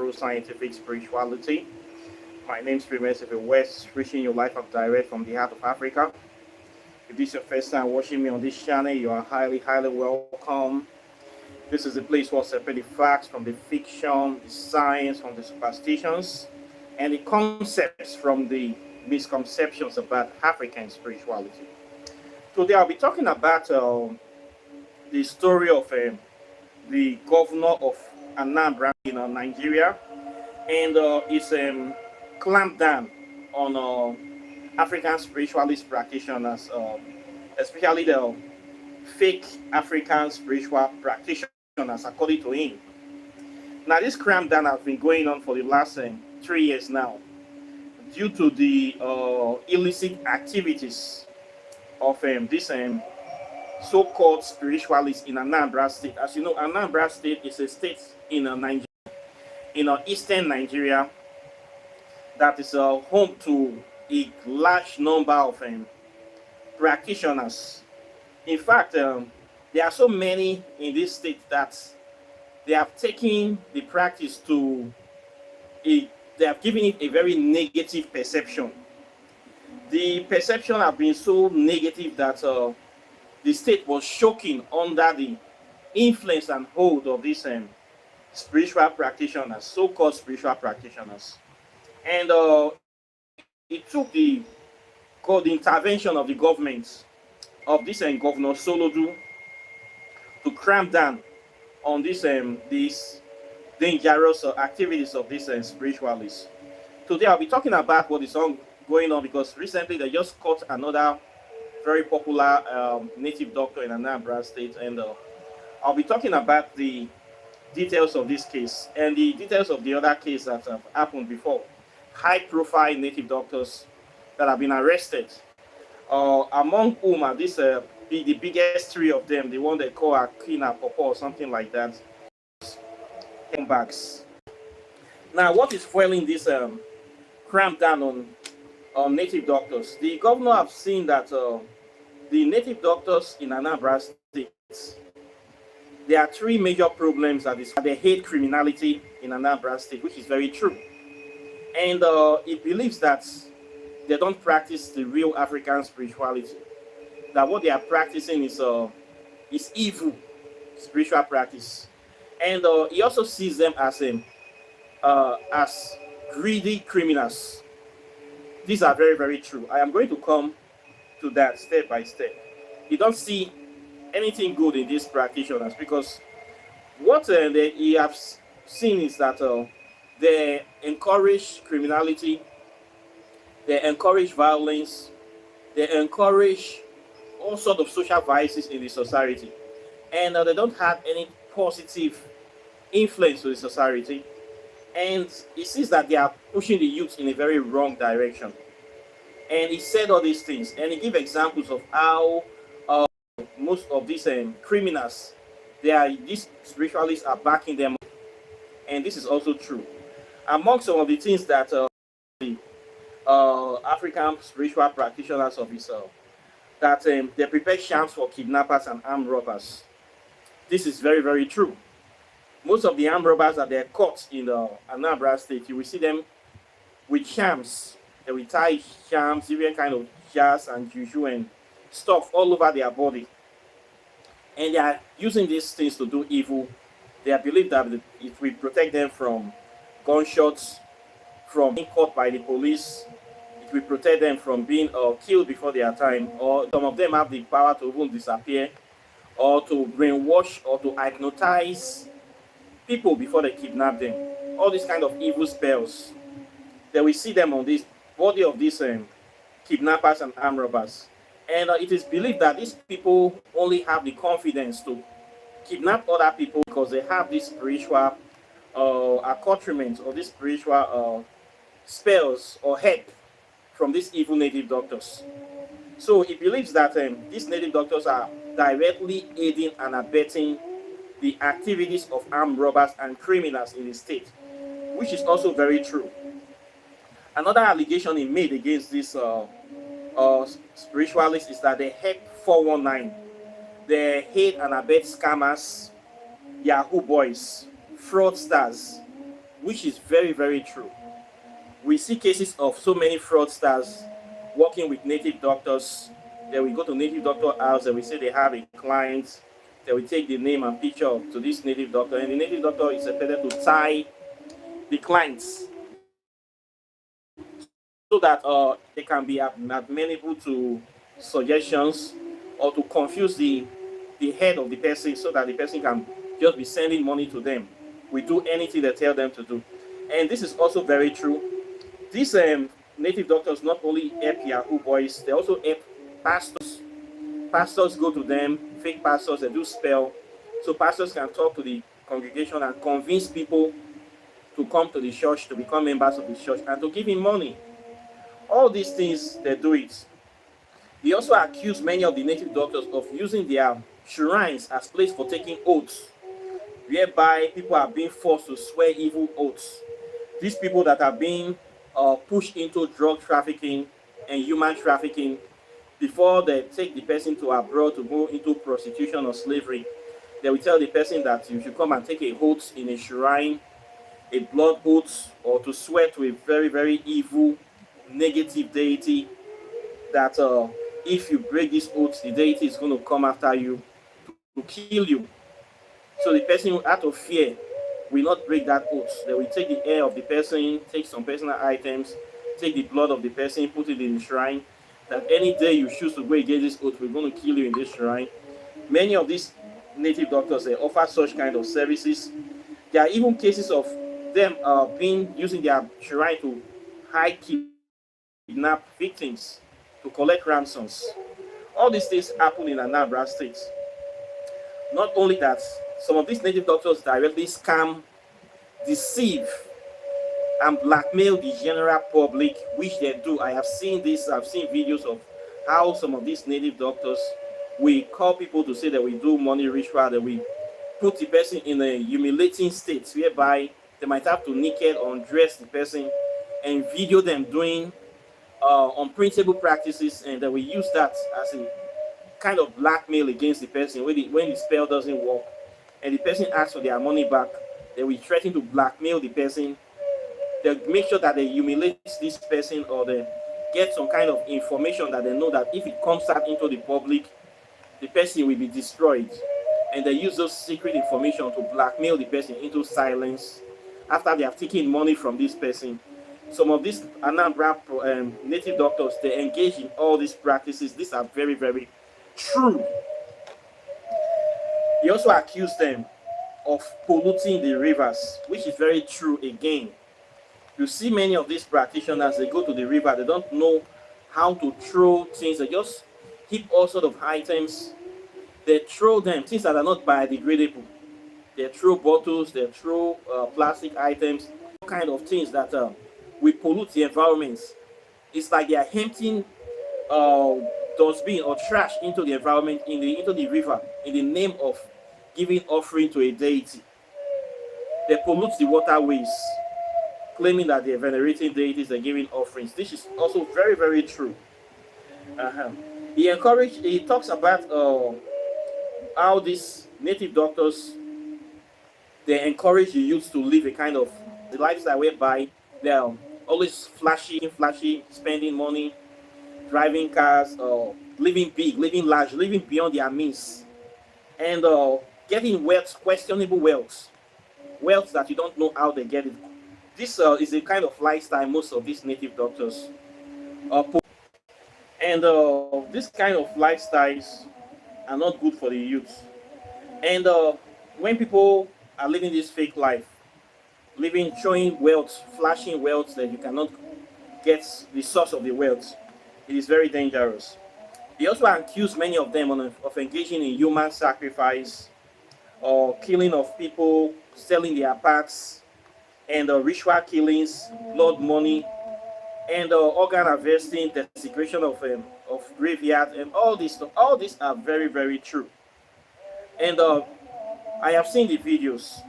Afro-scientific spirituality. My name is Primus West, reaching your life up direct from the heart of Africa. If this is your first time watching me on this channel, you are highly welcome. This is a place where I separate the facts from the fiction, the science from the superstitions, and the concepts from the misconceptions about African spirituality. Today I'll be talking about the story of the governor of Anambra in Nigeria, and it's clampdown on African spiritualist practitioners, especially the fake African spiritual practitioners, according to him. Now, this clampdown has been going on for the last 3 years now, due to the illicit activities of this so-called spiritualists in Anambra State. As you know, Anambra State is a state in Nigeria, in eastern Nigeria, that is home to a large number of practitioners. In fact, there are so many in this state that they have taken the practice to they have given it a very negative perception. The perception have been so negative that the state was shaking under the influence and hold of these spiritual practitioners, so-called spiritual practitioners. And it took the intervention of the government of this Governor Soludo to cramp down on these dangerous activities of these spiritualists. Today I'll be talking about what is going on, because recently they just caught another very popular native doctor in Anambra State, and I'll be talking about the details of this case and the details of the other case that have happened before. High-profile native doctors that have been arrested, among whom are the biggest three of them, the one they call Akina Popo or something like that. Bags. Now, what is fueling this crampdown on native doctors? The governor have seen that the native doctors in Anambra State, there are three major problems that they hate criminality in Anambra State, which is very true. And it believes that they don't practice the real African spirituality. That what they are practicing is evil spiritual practice. And he also sees them as greedy criminals. These are very true. I am going to come to that step by step. You don't see anything good in these practitioners, because what he has seen is that they encourage criminality, they encourage violence, they encourage all sorts of social vices in the society, and they don't have any positive influence to the society. And he sees that they are pushing the youth in a very wrong direction. And he said all these things, and he gave examples of how most of these criminals, these spiritualists are backing them, and this is also true. Among some of the things that the African spiritual practitioners of his that they prepare shams for kidnappers and armed robbers. This is very true. Most of the armed robbers that they're caught in Anambra State, you will see them with shams. They will tie shams, different kind of jars and juju and stuff all over their body. And they are using these things to do evil. They believe that it will protect them from gunshots, from being caught by the police. It will protect them from being killed before their time. Or some of them have the power to even disappear, or to brainwash, or to hypnotize people before they kidnap them. All these kind of evil spells. They will see them on this body of these kidnappers and armed robbers. And it is believed that these people only have the confidence to kidnap other people because they have this spiritual accoutrement, or this spiritual spells or help from these evil native doctors. So he believes that these native doctors are directly aiding and abetting the activities of armed robbers and criminals in the state, which is also very true. Another allegation he made against this spiritualists is that they help 419. They hate and abet scammers, Yahoo boys, fraudsters, which is very, very true. We see cases of so many fraudsters working with native doctors. They will go to native doctor house and we say they have a client. They will take the name and picture to this native doctor, and the native doctor is expected to tie the clients so that they can be amenable to suggestions or to confuse the head of the person so that the person can just be sending money to them. We do anything they tell them to do. And this is also very true. These native doctors not only help Yahoo boys, they also help pastors. Pastors go to them, fake pastors, they do spell. So pastors can talk to the congregation and convince people to come to the church, to become members of the church, and to give him money. All these things, they do it. They also accuse many of the native doctors of using their shrines as place for taking oaths, whereby people are being forced to swear evil oaths. These people that are being pushed into drug trafficking and human trafficking, before they take the person to abroad to go into prostitution or slavery, they will tell the person that you should come and take a oath in a shrine, a blood oath, or to swear to a very, very evil, negative deity that if you break this oath, the deity is going to come after you to kill you. So the person, out of fear, will not break that oath. They will take the hair of the person, take some personal items, take the blood of the person, put it in the shrine, that any day you choose to go against this oath, we're going to kill you in this shrine. Many of these native doctors, they offer such kind of services. There are even cases of them using their shrine to hide, kidnap victims, to collect ransoms. All these things happen in Anambra State. Not only that, some of these native doctors directly scam, deceive, and blackmail the general public, which they do. I have seen this, I've seen videos of how some of these native doctors will call people to say that we do money ritual, that we put the person in a humiliating state whereby they might have to naked undress the person and video them doing unprintable practices, and that we use that as a kind of blackmail against the person when the spell doesn't work and the person asks for their money back. They will threaten to blackmail the person. They make sure that they humiliate this person, or they get some kind of information that they know that if it comes out into the public, the person will be destroyed. And they use those secret information to blackmail the person into silence after they have taken money from this person. Some of these Anambra native doctors, they engage in all these practices. These are very, very true. He also accused them of polluting the rivers, which is very true again. You see many of these practitioners, they go to the river, they don't know how to throw things, they just heap all sort of items. They throw them, things that are not biodegradable. They throw bottles, they throw plastic items, all kind of things that will pollute the environment. It's like they are emptying dustbin or trash into the environment, into the river, in the name of giving offering to a deity. They pollute the waterways, claiming that they're venerating deities and giving offerings. This is also very, very true. He talks about how these native doctors, they encourage the youth to live a kind of the lifestyle whereby they're always flashy, spending money, driving cars, living big, living large, living beyond their means, and getting wealth, questionable wealth that you don't know how they get it. This is a kind of lifestyle most of these native doctors and this kind of lifestyles are not good for the youth. And when people are living this fake life, showing wealth, flashing wealth that you cannot get the source of the wealth, it is very dangerous. They also accuse many of them of engaging in human sacrifice or killing of people, selling their parts, and ritual killings, blood money, and organ harvesting, desecration of graveyard, and all this stuff. All these are very, very true. And I have seen the videos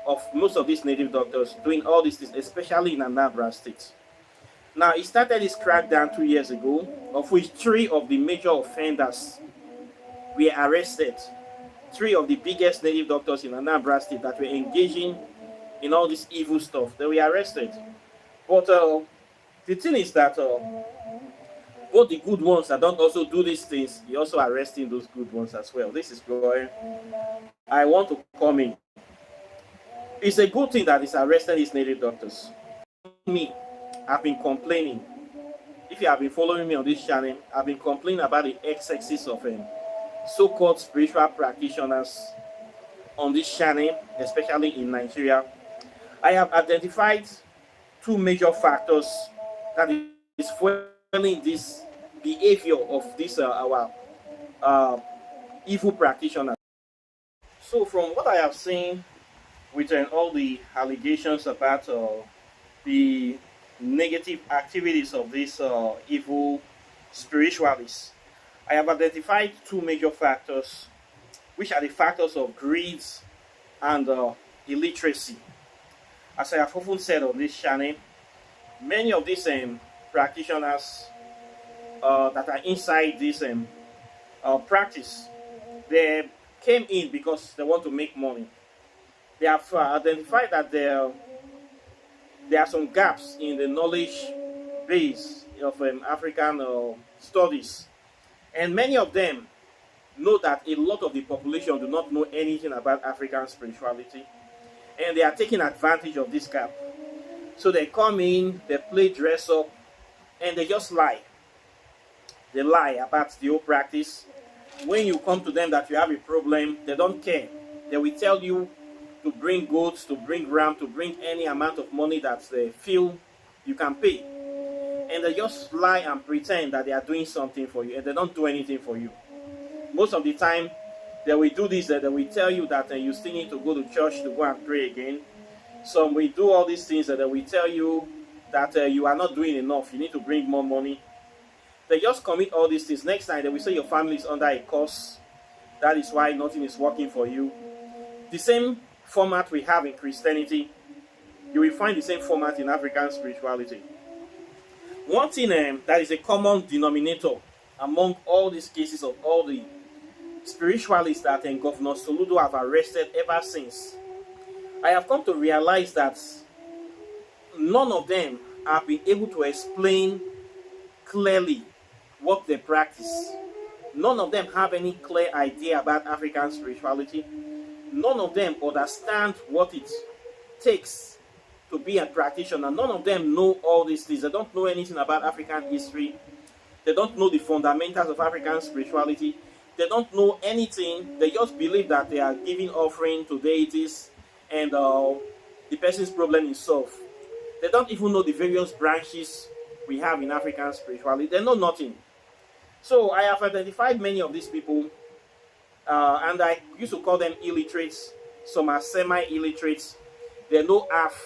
of most of these native doctors doing all these things, especially in Anambra State. Now, it started this crackdown 2 years ago, of which 3 of the major offenders were arrested. 3 of the biggest native doctors in Anambra State that were engaging in all this evil stuff. They were arrested. But the thing is that both the good ones that don't also do these things, he also arresting those good ones as well. This is where I want to come in. It's a good thing that he's arresting his native doctors. Me, I've been complaining. If you have been following me on this channel, I've been complaining about the excesses of so-called spiritual practitioners on this channel, especially in Nigeria. I have identified two major factors that is fueling this behavior of this our evil practitioners. So from what I have seen with all the allegations about the negative activities of these evil spiritualists, I have identified two major factors, which are the factors of greed and illiteracy. As I have often said on this channel, many of these practitioners that are inside this practice, they came in because they want to make money. They have identified that there are some gaps in the knowledge base of African studies, and many of them know that a lot of the population do not know anything about African spirituality, and they are taking advantage of this gap. So they come in, they play dress up, and they just lie. They lie about the whole practice. When you come to them that you have a problem, they don't care. They will tell you to bring goats, to bring ram, to bring any amount of money that they feel you can pay. And they just lie and pretend that they are doing something for you, and they don't do anything for you. Most of the time, they will do this, they will tell you that you still need to go to church to go and pray again. Some will do all these things, and they will tell you that you are not doing enough, you need to bring more money. They just commit all these things. Next time, they will say your family is under a curse. That is why nothing is working for you. The same format we have in Christianity, you will find the same format in African spirituality. One thing that is a common denominator among all these cases of all the spiritualists that Governor Soludo have arrested ever since, I have come to realize that none of them have been able to explain clearly what they practice. None of them have any clear idea about African spirituality. None of them understand what it takes to be a practitioner. None of them know all these things. They don't know anything about African history. They don't know the fundamentals of African spirituality. They don't know anything. They just believe that they are giving offering to deities and the person's problem is solved. They don't even know the various branches we have in African spirituality. They know nothing. So I have identified many of these people, and I used to call them illiterates. Some are semi-illiterates. They know half,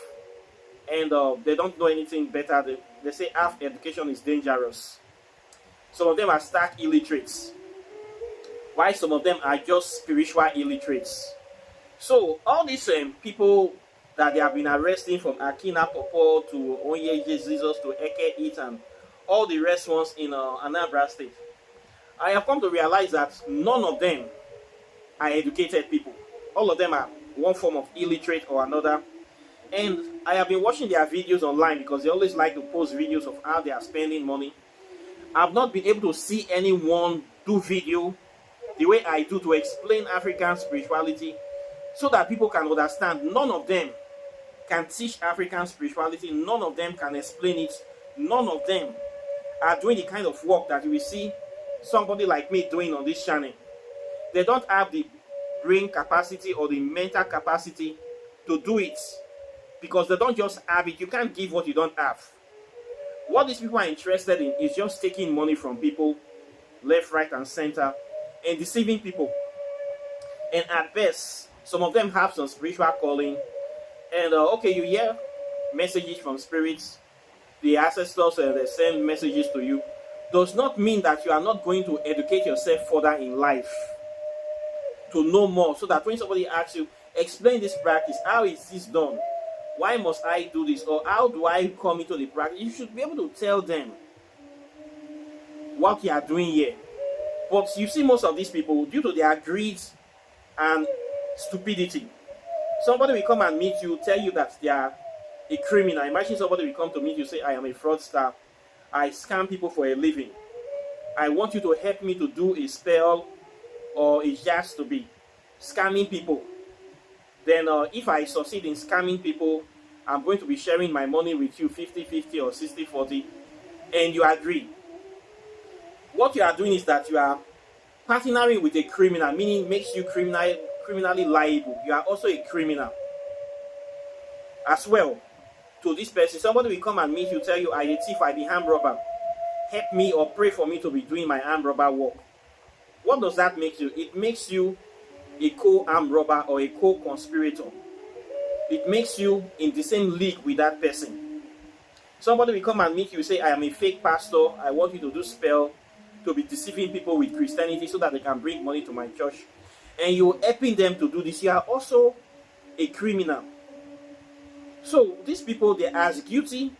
and they don't know anything better. They say half education is dangerous. Some of them are stark illiterates, while some of them are just spiritual illiterates. So all these people that they have been arresting, from Akina Popo to Onye Jesus to Eke It and all the rest ones in Anambra State, I have come to realize that none of them are educated people. All of them are one form of illiterate or another. And I have been watching their videos online because they always like to post videos of how they are spending money. I've not been able to see anyone do video the way I do to explain African spirituality so that people can understand. None of them can teach African spirituality. None of them can explain it. None of them are doing the kind of work that you will see somebody like me doing on this channel. They don't have the brain capacity or the mental capacity to do it because they don't just have it. You can't give what you don't have. What these people are interested in is just taking money from people left, right, and center and deceiving people. And at best, some of them have some spiritual calling. And okay, you hear messages from spirits, the ancestors, they send messages to you. Does not mean that you are not going to educate yourself further in life to know more, so that when somebody asks you, explain this practice, how is this done? Why must I do this? Or how do I come into the practice? You should be able to tell them what you are doing here. But you see most of these people, due to their greed and stupidity, Somebody will come and meet you, tell you that they are a criminal. Imagine somebody will come to meet you, say, I am a fraudster. I scam people for a living. I want you to help me to do a spell or a just to be scamming people. Then if I succeed in scamming people, I'm going to be sharing my money with you 50-50 or 60-40, and you agree. What you are doing is that you are partnering with a criminal, meaning makes you criminally liable. You are also a criminal as well to this person. Somebody will come and meet you, tell you, I a thief, I be armed robber. Help me or pray for me to be doing my armed robber work. What does that make you? It makes you a co-armed robber or a co-conspirator. It makes you in the same league with that person. Somebody will come and meet you, say, I am a fake pastor. I want you to do spell to be deceiving people with Christianity so that they can bring money to my church. And you're helping them to do this. You are also a criminal. So these people, they are as guilty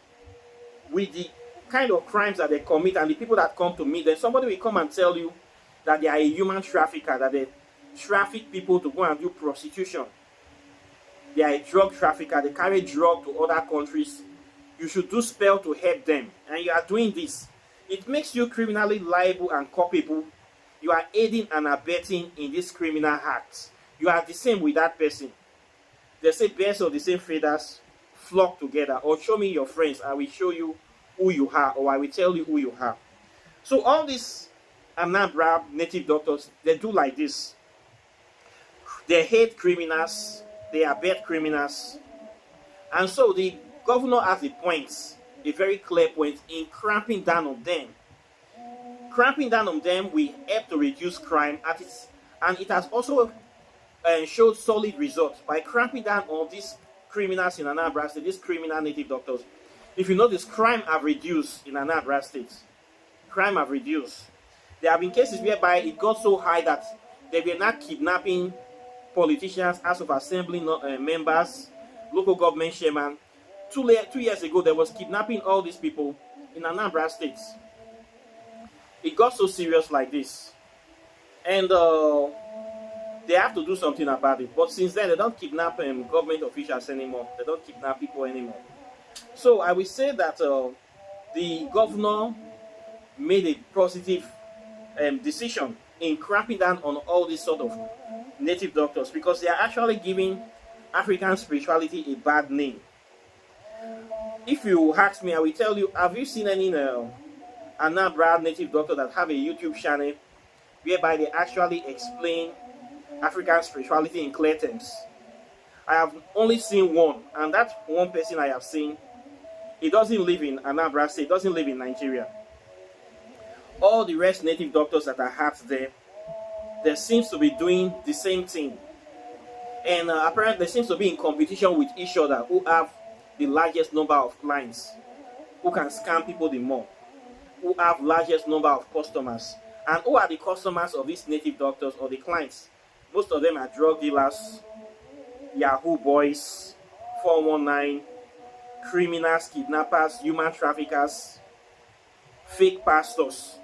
with the kind of crimes that they commit and the people that come to meet them. Somebody will come and tell you that they are a human trafficker, that they traffic people to go and do prostitution. They are a drug trafficker. They carry drug to other countries. You should do spell to help them. And you are doing this. It makes you criminally liable and culpable. You are aiding and abetting in this criminal act. You are the same with that person. They say birds of the same feathers flock together. Or show me your friends. I will show you who you are. Or I will tell you who you are. So all these Anambra native doctors, they do like this. They hate criminals. They abet criminals. And so the governor has a point, a very clear point, in cramping down on them. Cramping down on them will help to reduce crime and it has also showed solid results by cramping down on these criminals in Anambra State, these criminal native doctors. If you notice, crime have reduced in Anambra State. Crime have reduced. There have been cases whereby it got so high that they were not kidnapping politicians, House of Assembly members, local government chairman. 2 years ago, there was kidnapping all these people in Anambra State. It got so serious like this. And they have to do something about it. But since then, they don't kidnap government officials anymore. They don't kidnap people anymore. So I will say that the governor made a positive decision in cramping down on all these sort of native doctors, because they are actually giving African spirituality a bad name. If you ask me, I will tell you, have you seen any Anambra native doctor that have a YouTube channel whereby they actually explain African spirituality in clear terms? I have only seen one, and that one person I have seen, he doesn't live in Anambra State, doesn't live in Nigeria. All the rest native doctors that I have there, they seems to be doing the same thing. And apparently they seems to be in competition with each other, who have the largest number of clients, who can scam people the more, who have largest number of customers. And who are the customers of these native doctors or the clients? Most of them are drug dealers, Yahoo boys, 419, criminals, kidnappers, human traffickers, fake pastors.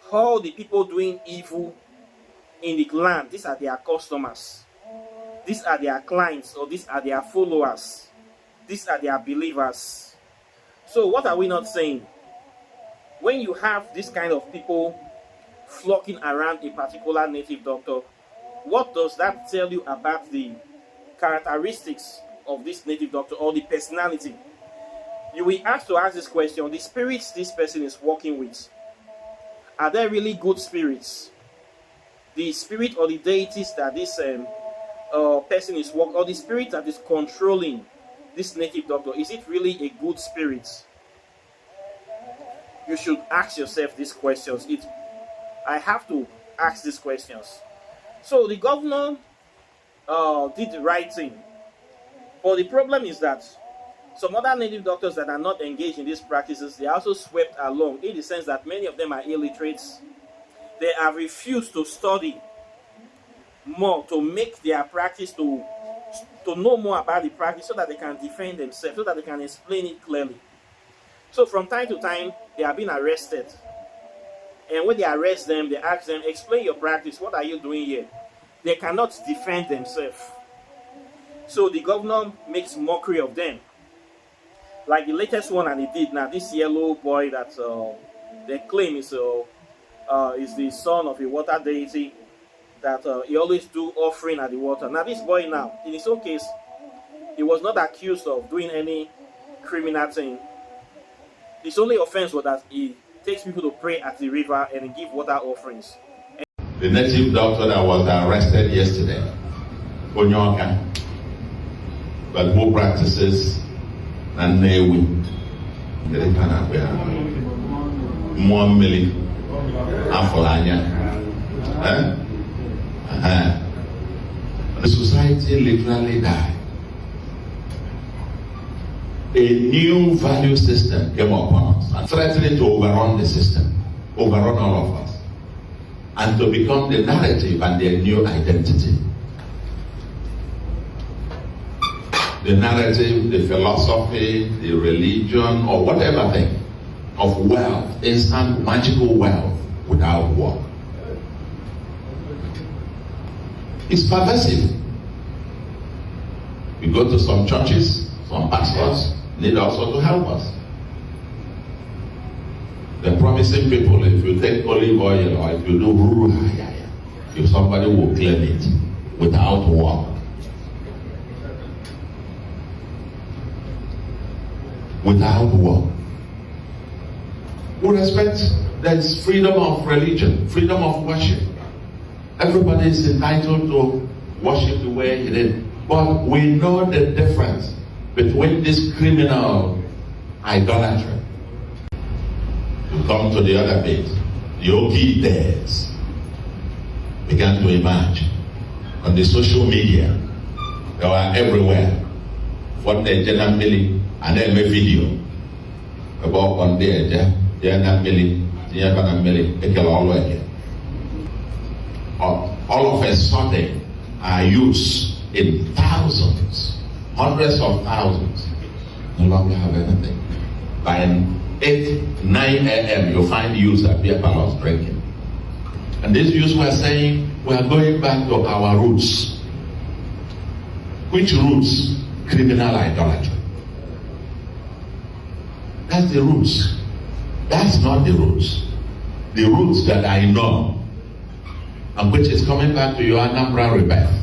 All the people doing evil in the land, these are their customers. These are their clients, or these are their followers. These are their believers. So what are we not saying? When you have this kind of people flocking around a particular native doctor, what does that tell you about the characteristics of this native doctor or the personality? You will have to ask this question: the spirits this person is working with, are they really good spirits? The spirit or the deities that this person is working, or the spirit that is controlling this native doctor, is it really a good spirit? You should ask yourself these questions. I have to ask these questions. So the governor did the right thing. But the problem is that some other native doctors that are not engaged in these practices, they are also swept along, in the sense that many of them are illiterates. They have refused to study more, to make their practice, to know more about the practice, so that they can defend themselves, so that they can explain it clearly. So from time to time, they are being arrested. And when they arrest them, they ask them, explain your practice. What are you doing here? They cannot defend themselves. So the governor makes mockery of them. Like the latest one, and he did now, this yellow boy that they claim is the son of a water deity, that he always do offering at the water. Now this boy now, in his own case, he was not accused of doing any criminal thing. His only offense was that he takes people to pray at the river and he give water offerings. The native doctor that was arrested yesterday, Onyoka, but who practices and Newi, Mwambili, Afalanya. The society literally died. A new value system came upon us and threatening to overrun the system, overrun all of us, and to become the narrative and their new identity. The narrative, the philosophy, the religion, or whatever thing of wealth, instant magical wealth without work. It's pervasive. We go to some churches, some pastors need also to help us. They're promising people, if you take olive oil or if you do if somebody will claim it without work. Without work. With respect, there's freedom of religion, freedom of worship. Everybody is entitled to worship the way he did. But we know the difference between this criminal idolatry. We come to the other bit. The Ogi days began to emerge on the social media. They were everywhere. What they generally and then make video about one day, all of a sudden are used in thousands, hundreds of thousands. No longer have anything. By 8, 9 a.m. you find youths at beer parlors drinking. And these youths were saying, we are going back to our roots. Which roots? Criminal idolatry. That's the roots. That's not the roots. The roots that I know, and which is coming back to your Anambra rebirth.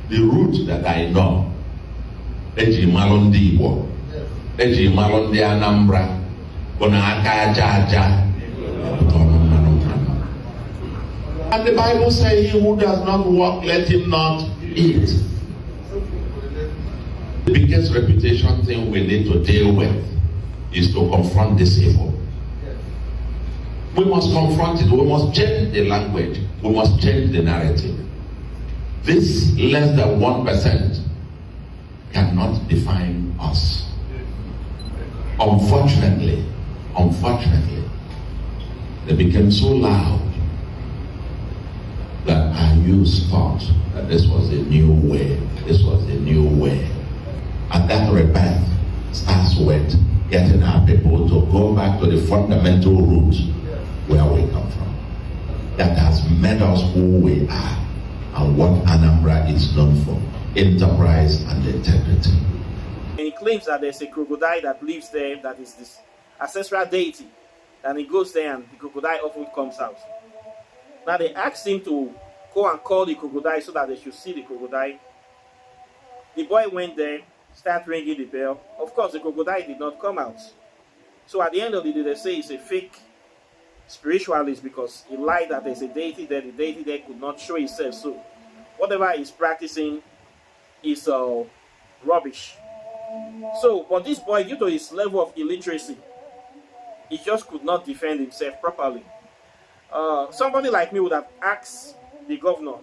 The roots that I know, Eji Malondi Igbo, Eji Malondi Anambra, Bonaka Aja. And the Bible says, he who does not work, let him not eat. The biggest reputation thing we need to deal with is to confront this evil. We must confront it. We must change the language. We must change the narrative. This less than 1% cannot define us. Unfortunately, they became so loud that our youth thought that this was a new way. This was a new way. And that rebirth starts with getting our people to go back to the fundamental roots where we come from. That has made us who we are and what Anambra is known for: enterprise and integrity. And he claims that there's a crocodile that lives there, that is this ancestral deity. And he goes there and the crocodile often comes out. Now they asked him to go and call the crocodile so that they should see the crocodile. The boy went there, started ringing the bell. Of course, the crocodile did not come out. So at the end of the day, they say it's a fake spiritualist because he lied that there's a deity there. The deity there could not show himself. So whatever he's practicing is rubbish. So, but this boy, due to his level of illiteracy, he just could not defend himself properly. Somebody like me would have asked the governor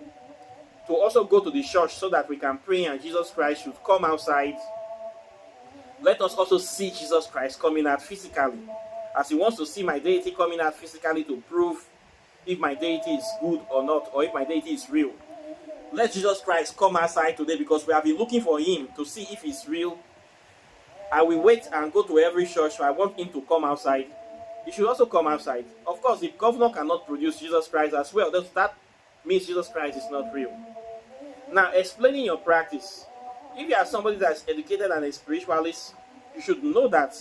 to also go to the church so that we can pray and Jesus Christ should come outside. Let us also see Jesus Christ coming out physically, as he wants to see my deity coming out physically to prove if my deity is good or not, or if my deity is real. Let Jesus Christ come outside today, because we have been looking for him to see if he's real. I will wait and go to every church, so I want him to come outside. He should also come outside. Of course, the governor cannot produce Jesus Christ as well. That means Jesus Christ is not real. Now, explaining your practice, If you are somebody that's educated and a spiritualist, you should know that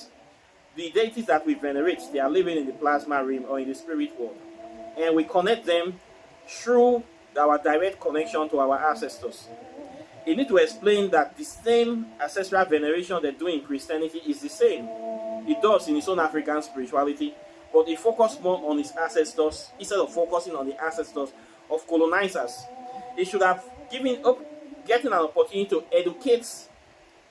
the deities that we venerate, they are living in the plasma realm or in the spirit world. And we connect them through our direct connection to our ancestors. You need to explain that the same ancestral veneration they do in Christianity is the same. It does in its own African spirituality, but it focuses more on its ancestors instead of focusing on the ancestors of colonizers. It should have getting an opportunity to educate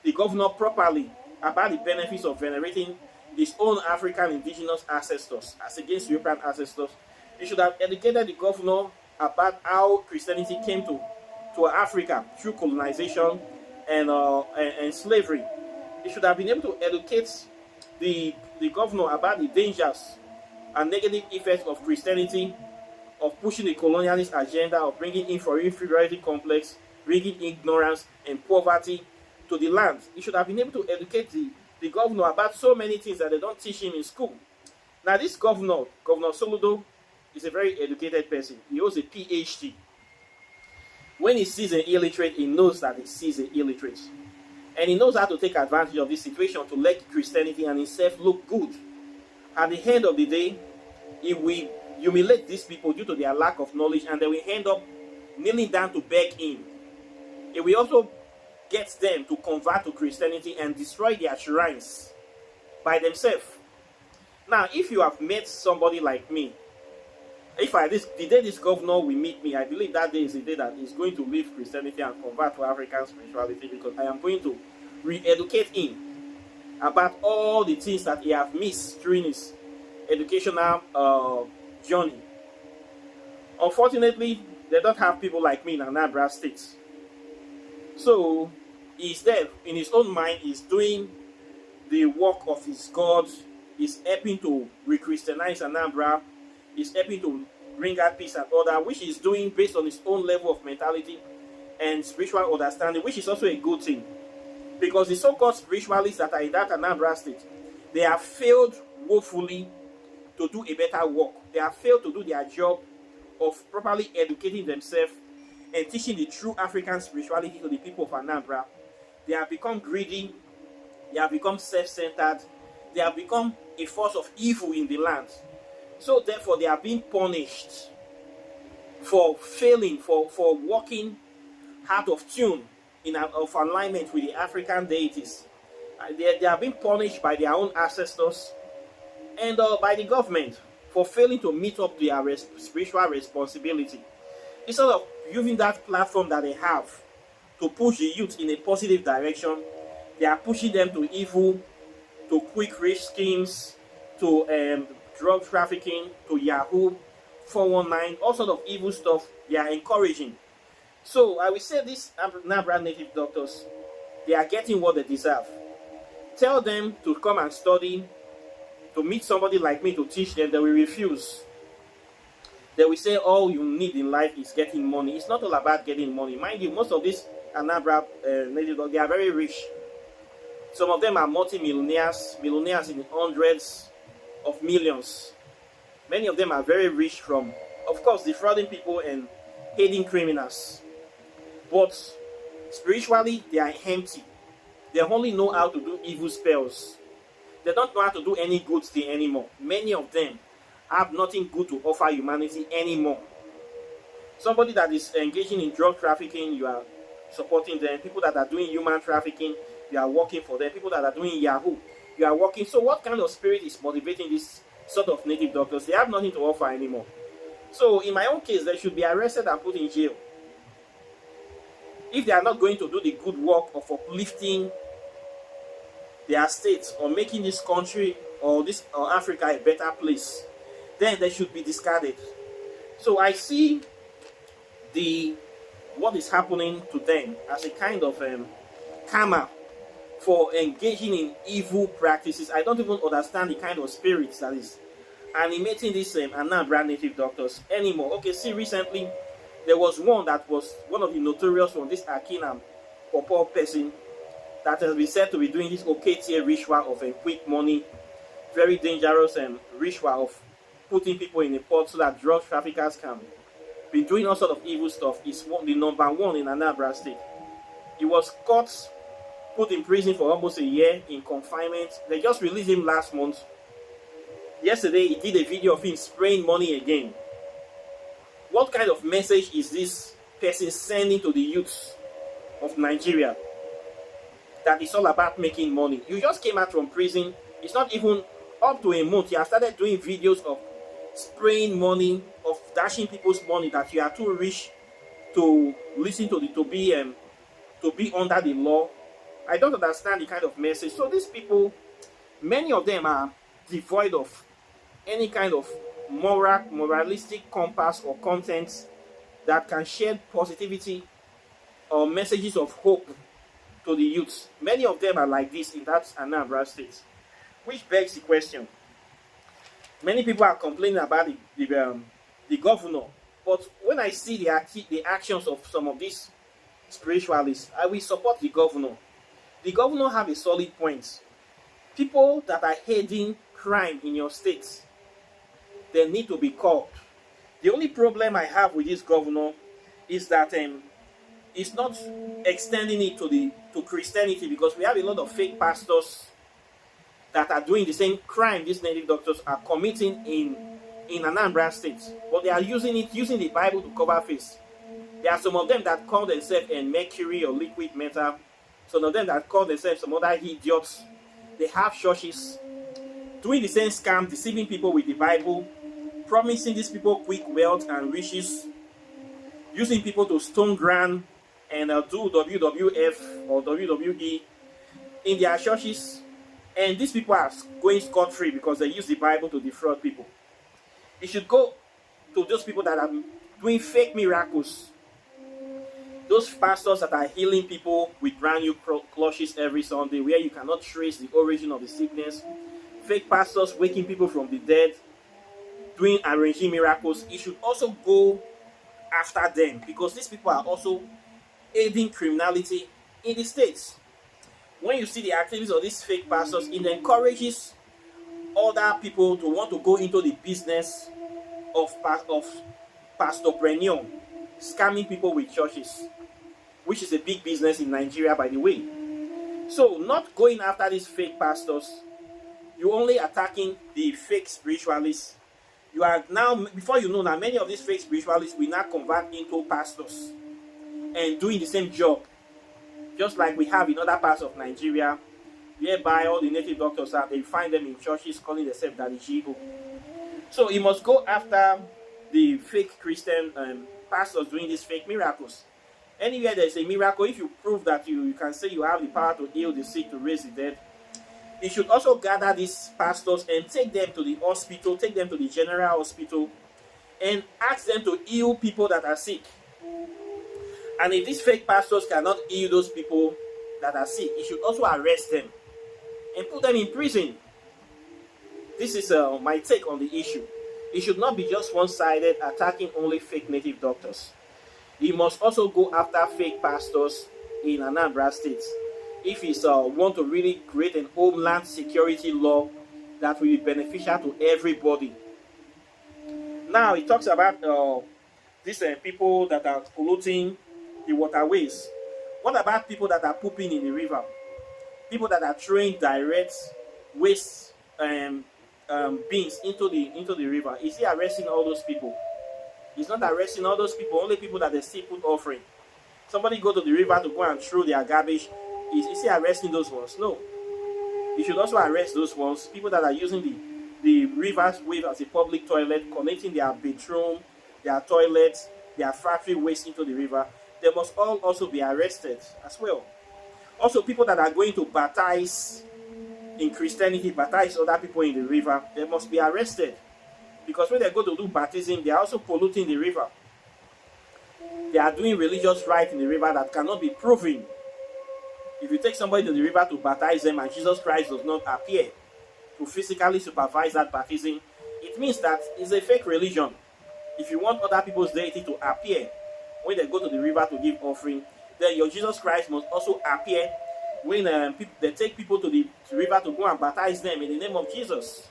the governor properly about the benefits of venerating his own African indigenous ancestors as against European ancestors. He should have educated the governor about how Christianity came to Africa through colonization and slavery. He should have been able to educate the governor about the dangers and negative effects of Christianity, of pushing the colonialist agenda, of bringing in for inferiority complex, bringing ignorance and poverty to the land. He should have been able to educate the governor about so many things that they don't teach him in school. Now this Governor Soludo, is a very educated person. He holds a PhD. When he sees an illiterate, he knows that he sees an illiterate. And he knows how to take advantage of this situation to let Christianity and himself look good. At the end of the day, he will humiliate these people due to their lack of knowledge, and they will end up kneeling down to beg him. It will also get them to convert to Christianity and destroy their shrines by themselves. Now, if you have met somebody like me, the day this governor will meet me, I believe that day is the day that he's going to leave Christianity and convert to African spirituality, because I am going to re-educate him about all the things that he has missed during his educational journey. Unfortunately, they don't have people like me in Anambra State. So, he's there in his own mind, he's doing the work of his God, he's helping to re-Christianize Anambra, he's helping to bring out peace and order, which he's doing based on his own level of mentality and spiritual understanding, which is also a good thing. Because the so-called spiritualists that are in that Anambra State, they have failed woefully to do a better work. They have failed to do their job of properly educating themselves and teaching the true African spirituality to the people of Anambra. They have become greedy, they have become self-centered, they have become a force of evil in the land. So therefore, they are being punished for failing, for walking out of tune, of alignment with the African deities. They are being punished by their own ancestors and by the government for failing to meet up to their spiritual responsibility. Instead of using that platform that they have to push the youth in a positive direction, they are pushing them to evil, to quick rich schemes, to drug trafficking, to Yahoo, 419, all sort of evil stuff they are encouraging. So I will say these Anambra native doctors, they are getting what they deserve. Tell them to come and study, to meet somebody like me to teach them, they will refuse. They will say all you need in life is getting money. It's not all about getting money. Mind you, most of these Anambra native doctors, they are very rich. Some of them are multi-millionaires, millionaires in the hundreds of millions. Many of them are very rich from, of course, defrauding people and aiding criminals. But spiritually, they are empty. They only know how to do evil spells. They don't know how to do any good thing anymore. Many of them have nothing good to offer humanity anymore. Somebody that is engaging in drug trafficking, you are supporting them. People that are doing human trafficking, you are working for them. People that are doing Yahoo, you are working. So what kind of spirit is motivating this sort of native doctors? They have nothing to offer anymore. So in my own case, they should be arrested and put in jail. If they are not going to do the good work of uplifting their states or making this country or Africa a better place, then they should be discarded. So I see what is happening to them as a kind of karma for engaging in evil practices. I don't even understand the kind of spirits that is animating these Anambra native doctors anymore. Okay, see, recently there was one that was one of the notorious ones, this Akinam Popo person that has been said to be doing this Oketie ritual of quick money, very dangerous ritual of putting people in a pot so that drug traffickers can be doing all sort of evil stuff. Is the number one in Anambra State. He was caught put in prison for almost a year in confinement. They just released him last month. Yesterday, he did a video of him spraying money again. What kind of message is this person sending to the youths of Nigeria? That it's all about making money. You just came out from prison. It's not even up to a month. You have started doing videos of spraying money, of dashing people's money, that you are too rich to listen to to be under the law. I don't understand the kind of message. So these people, many of them are devoid of any kind of moralistic compass or content that can shed positivity or messages of hope to the youths. Many of them are like this in that Anambra State, which begs the question. Many people are complaining about the governor, but when I see the actions of some of these spiritualists, I will support the governor. The governor have a solid point. People that are heading crime in your states, they need to be caught. The only problem I have with this governor is that it's not extending it to Christianity, because we have a lot of fake pastors that are doing the same crime these native doctors are committing in Anambra State, but they are using the Bible to cover face. There are some of them that call themselves mercury or liquid metal. Some of them that call themselves some other idiots. They have churches doing the same scam, deceiving people with the Bible, promising these people quick wealth and riches, using people to stone ground and do WWF or WWE in their churches. And these people are going scot-free because they use the Bible to defraud people. It should go to those people that are doing fake miracles. Those pastors that are healing people with brand new clutches every Sunday, where you cannot trace the origin of the sickness. Fake pastors waking people from the dead, doing arranging miracles. It should also go after them, because these people are also aiding criminality in the states. When you see the activities of these fake pastors, it encourages other people to want to go into the business of pastorpreneur, scamming people with churches, which is a big business in Nigeria, by the way. So, not going after these fake pastors, you're only attacking the fake spiritualists. You are now, before you know, now many of these fake spiritualists will now convert into pastors and doing the same job, just like we have in other parts of Nigeria, whereby all the native doctors are, they find them in churches calling themselves Dalijigo. So you must go after the fake Christian pastors doing these fake miracles. Anywhere there is a miracle, if you prove that you can say you have the power to heal the sick, to raise the dead, you should also gather these pastors and take them to the hospital, take them to the general hospital, and ask them to heal people that are sick. And if these fake pastors cannot heal those people that are sick, you should also arrest them and put them in prison. This is my take on the issue. It should not be just one-sided, attacking only fake native doctors. He must also go after fake pastors in Anambra State if he want to really create an homeland security law that will be beneficial to everybody. Now, he talks about these people that are polluting the waterways. What about people that are pooping in the river? People that are throwing direct waste bins into the river. Is he arresting all those people? He's not arresting all those people, only people that they still put offering. Somebody go to the river to go and throw their garbage. Is he arresting those ones? No. He should also arrest those ones, people that are using the river's wave as a public toilet, connecting their bedroom, their toilets, their factory waste into the river. They must all also be arrested as well. Also, people that are going to baptize in Christianity, baptize other people in the river, they must be arrested. Because when they go to do baptism, they are also polluting the river. They are doing religious rites in the river that cannot be proven. If you take somebody to the river to baptize them and Jesus Christ does not appear to physically supervise that baptism, it means that it's a fake religion. If you want other people's deity to appear when they go to the river to give offering, then your Jesus Christ must also appear when they take people to the river to go and baptize them in the name of Jesus.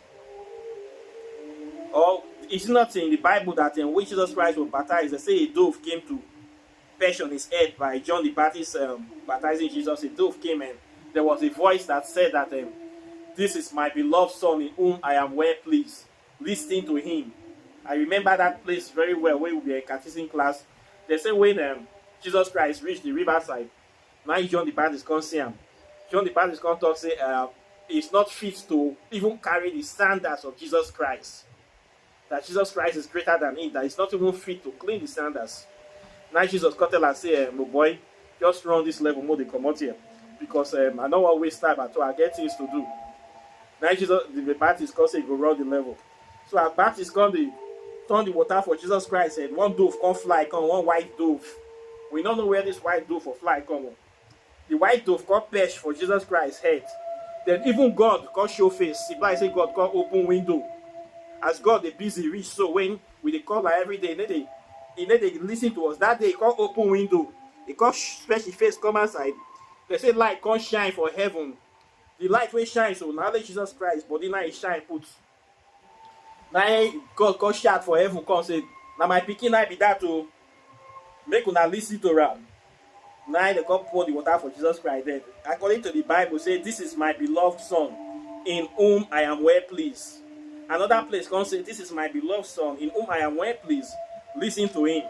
Or it's not in the Bible that when Jesus Christ was baptized, they say a dove came to perch on his head by John the Baptist baptizing Jesus. A dove came and there was a voice that said that this is my beloved son in whom I am well pleased. Listen to him. I remember that place very well when we were in catechism class. They say when Jesus Christ reached the riverside, now John the Baptist come see him. John the Baptist come talk say he's not fit to even carry the standards of Jesus Christ. That Jesus Christ is greater than him. That he's not even fit to clean the sandals. Now Jesus come tell and say, my boy, just run this level more they come out here. Because I don't want to waste time at all. I get things to do. Now Jesus, the Baptist come say go run the level. So as Baptist come the turn the water for Jesus Christ and one dove come fly, come one white dove. We don't know where this white dove for fly come on. The white dove come perch for Jesus Christ's head. Then even God come show face. Simply say God come open window. As God they busy reach, so when we they call her every day, they listen to us. That day he come open window. He come stretch his face, come outside. They say light come shine for heaven. The light will shine, so now that Jesus Christ, but then now he shine put. Now God come shout for heaven, come say, now my pikin I be that to make una listen to her. Now they come pour the water for Jesus Christ. Then, according to the Bible, say, this is my beloved son, in whom I am well pleased. Another place come say, this is my beloved son, in whom I am well pleased. Listen to him.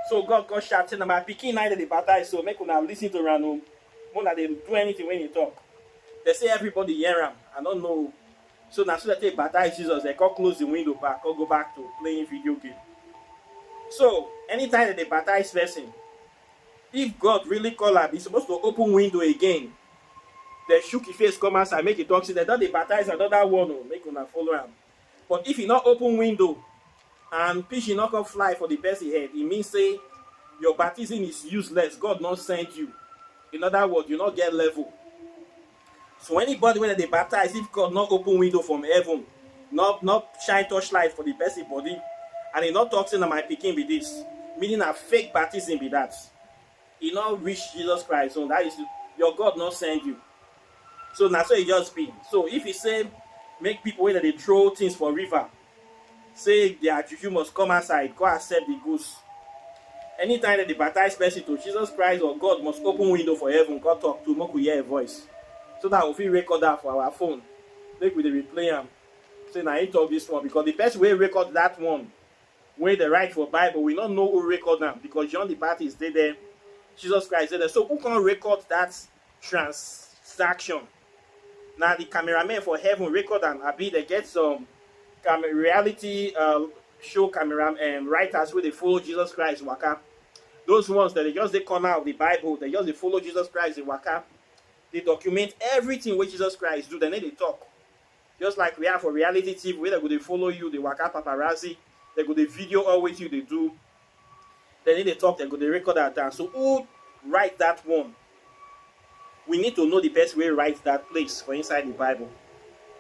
So God come shout, say, now my pikin I the baptize, so make una listen to her. No, more than they do anything when he talk. They say everybody hear him. I don't know. So now so that they baptize Jesus, they can close the window back or go back to playing video game. So anytime that they baptize person, if God really call her, he's supposed to open window again. They shook his face, come outside, make it talk. See, they don't they baptize another one, make una follow him. But if he not open window and fish not come fly for the person head, it means say your baptism is useless. God not send you. In other words, you not get level. So anybody when they baptize, if God not open window from heaven, not shine torchlight for the person body, and he not talking that my pikin be this, meaning a fake baptism be that. He not reach Jesus Christ, so that is your God not send you. So now so it just be. So if he say make people when they throw things for river, say their juju must come outside, go accept the goose. Anytime that they baptize person to Jesus Christ or God must open window for heaven, God talk to make we hear a voice. So that we will record that for our phone. Make we replay them. Say now he talk this one because the person will record that one when they write for Bible, we don't know who record them because John the Baptist did there, Jesus Christ did there. So who can record that transaction? Now the cameraman for heaven record and Abi they get some reality show camera and writers where they follow Jesus Christ waka. Those ones that they just the corner of the Bible, they just they follow Jesus Christ in waka. They document everything what Jesus Christ do, then they talk. Just like we have for reality TV, where they go they follow you, they waka paparazzi, they go they video all with you, they do. Then they talk, they go they record that down. So who write that one? We need to know the best way to write that place for inside the Bible.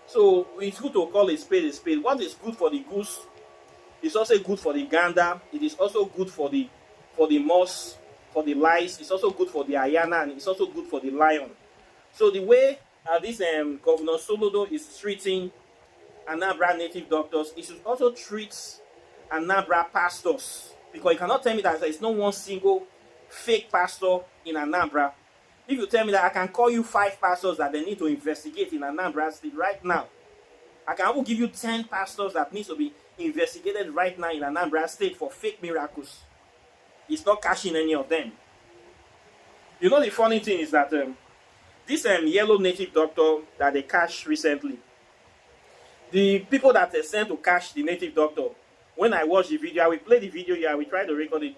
So it's good to call a spade a spade. What is good for the goose is also good for the gander. It is also good for the mouse, for the lice. It's also good for the hyena, and it's also good for the lion. So the way this Governor Soludo is treating Anambra native doctors, he should also treat Anambra pastors. Because you cannot tell me that there is no one single fake pastor in Anambra. If you tell me that I can call you 5 pastors that they need to investigate in Anambra State right now, I can also give you 10 pastors that need to be investigated right now in Anambra State for fake miracles. It's not cashing any of them. You know the funny thing is that this yellow native doctor that they cashed recently, the people that they sent to cash the native doctor, when I watched the video, I will play the video here, we try to record it.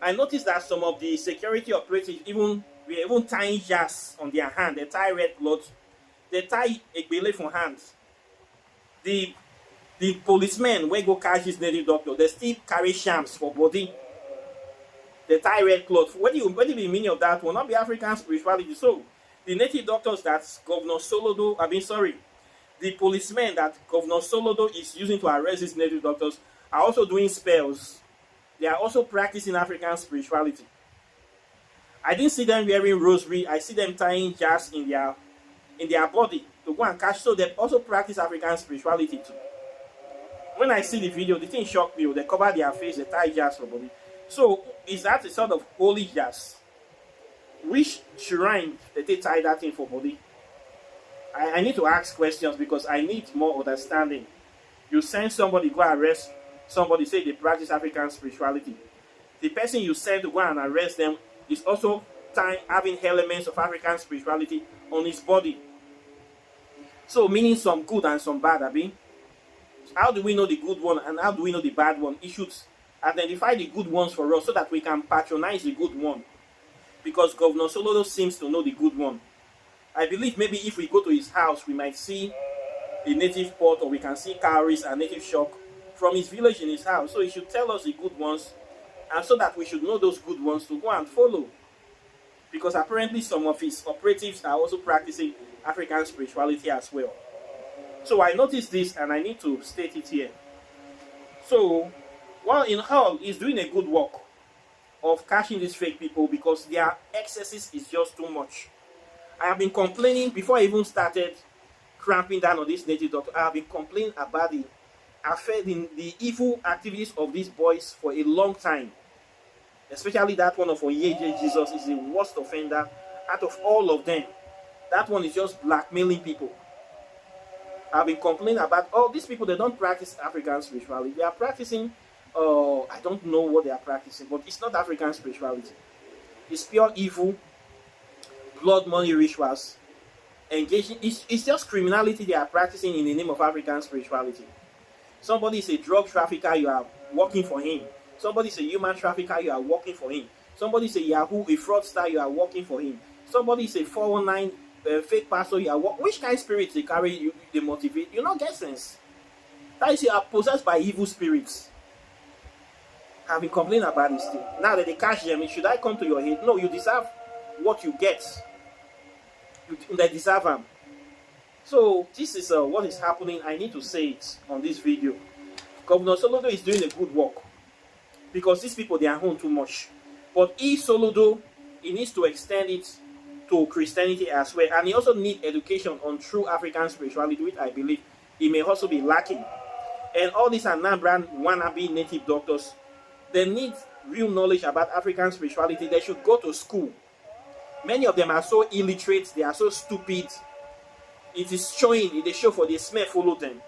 I noticed that some of the security operatives were even tying jars on their hand. They tie red cloth. They tie egbele for hands. The policemen when go catch this native doctor, they still carry shams for body. They tie red cloth. What do you mean of that? Will not be African spirituality. So the native doctors that Governor Soludo, the policemen that Governor Soludo is using to arrest these native doctors are also doing spells. They are also practicing African spirituality. I didn't see them wearing rosary. I see them tying jars in their body to go and catch. So they also practice African spirituality too. When I see the video, the thing shocked me. They cover their face, they tie jars for body. So is that a sort of holy jars? which shrine they tie that thing for body? I need to ask questions because I need more understanding. You send somebody go arrest somebody, say they practice African spirituality. The person you send to go and arrest them is also having elements of African spirituality on his body. So meaning some good and some bad, Abi. How do we know the good one and how do we know the bad one? He should identify the good ones for us so that we can patronize the good one. Because Governor Soludo seems to know the good one. I believe maybe if we go to his house, we might see a native pot, or we can see cowries and native shock from his village in his house. So he should tell us the good ones, and so that we should know those good ones to go and follow. Because apparently some of his operatives are also practicing African spirituality as well. So I noticed this and I need to state it here. So, while in all, he's doing a good work of catching these fake people because their excesses is just too much. I have been complaining before I even started cramping down on this native doctor. I have been complaining about the affair, the evil activities of these boys for a long time. Especially that one of Onyeje Jesus is the worst offender out of all of them. That one is just blackmailing people. I've been complaining about all these people. They don't practice African spirituality. They are practicing, I don't know what they are practicing, but it's not African spirituality. It's pure evil, blood money rituals, engaging. It's just criminality they are practicing in the name of African spirituality. Somebody is a drug trafficker, you are working for him. Somebody is a human trafficker, you are working for him. Somebody is a Yahoo, a fraudster, you are working for him. Somebody is a 419 fake pastor, you are which kind of spirits they carry you, they motivate? You not get sense. That is, you are possessed by evil spirits. I've been complaining about this thing. Now that they catch them, should I come to your head? No, you deserve what you get. They deserve them. So this is what is happening. I need to say it on this video. Governor Soludo is doing a good work because these people, they are home too much. But Soludo, he needs to extend it to Christianity as well, and he also needs education on true African spirituality, which I believe he may also be lacking. And all these Anambra wannabe native doctors, they need real knowledge about African spirituality. They should go to school. Many of them are so illiterate, they are so stupid. It is showing, they show for the smell follow them.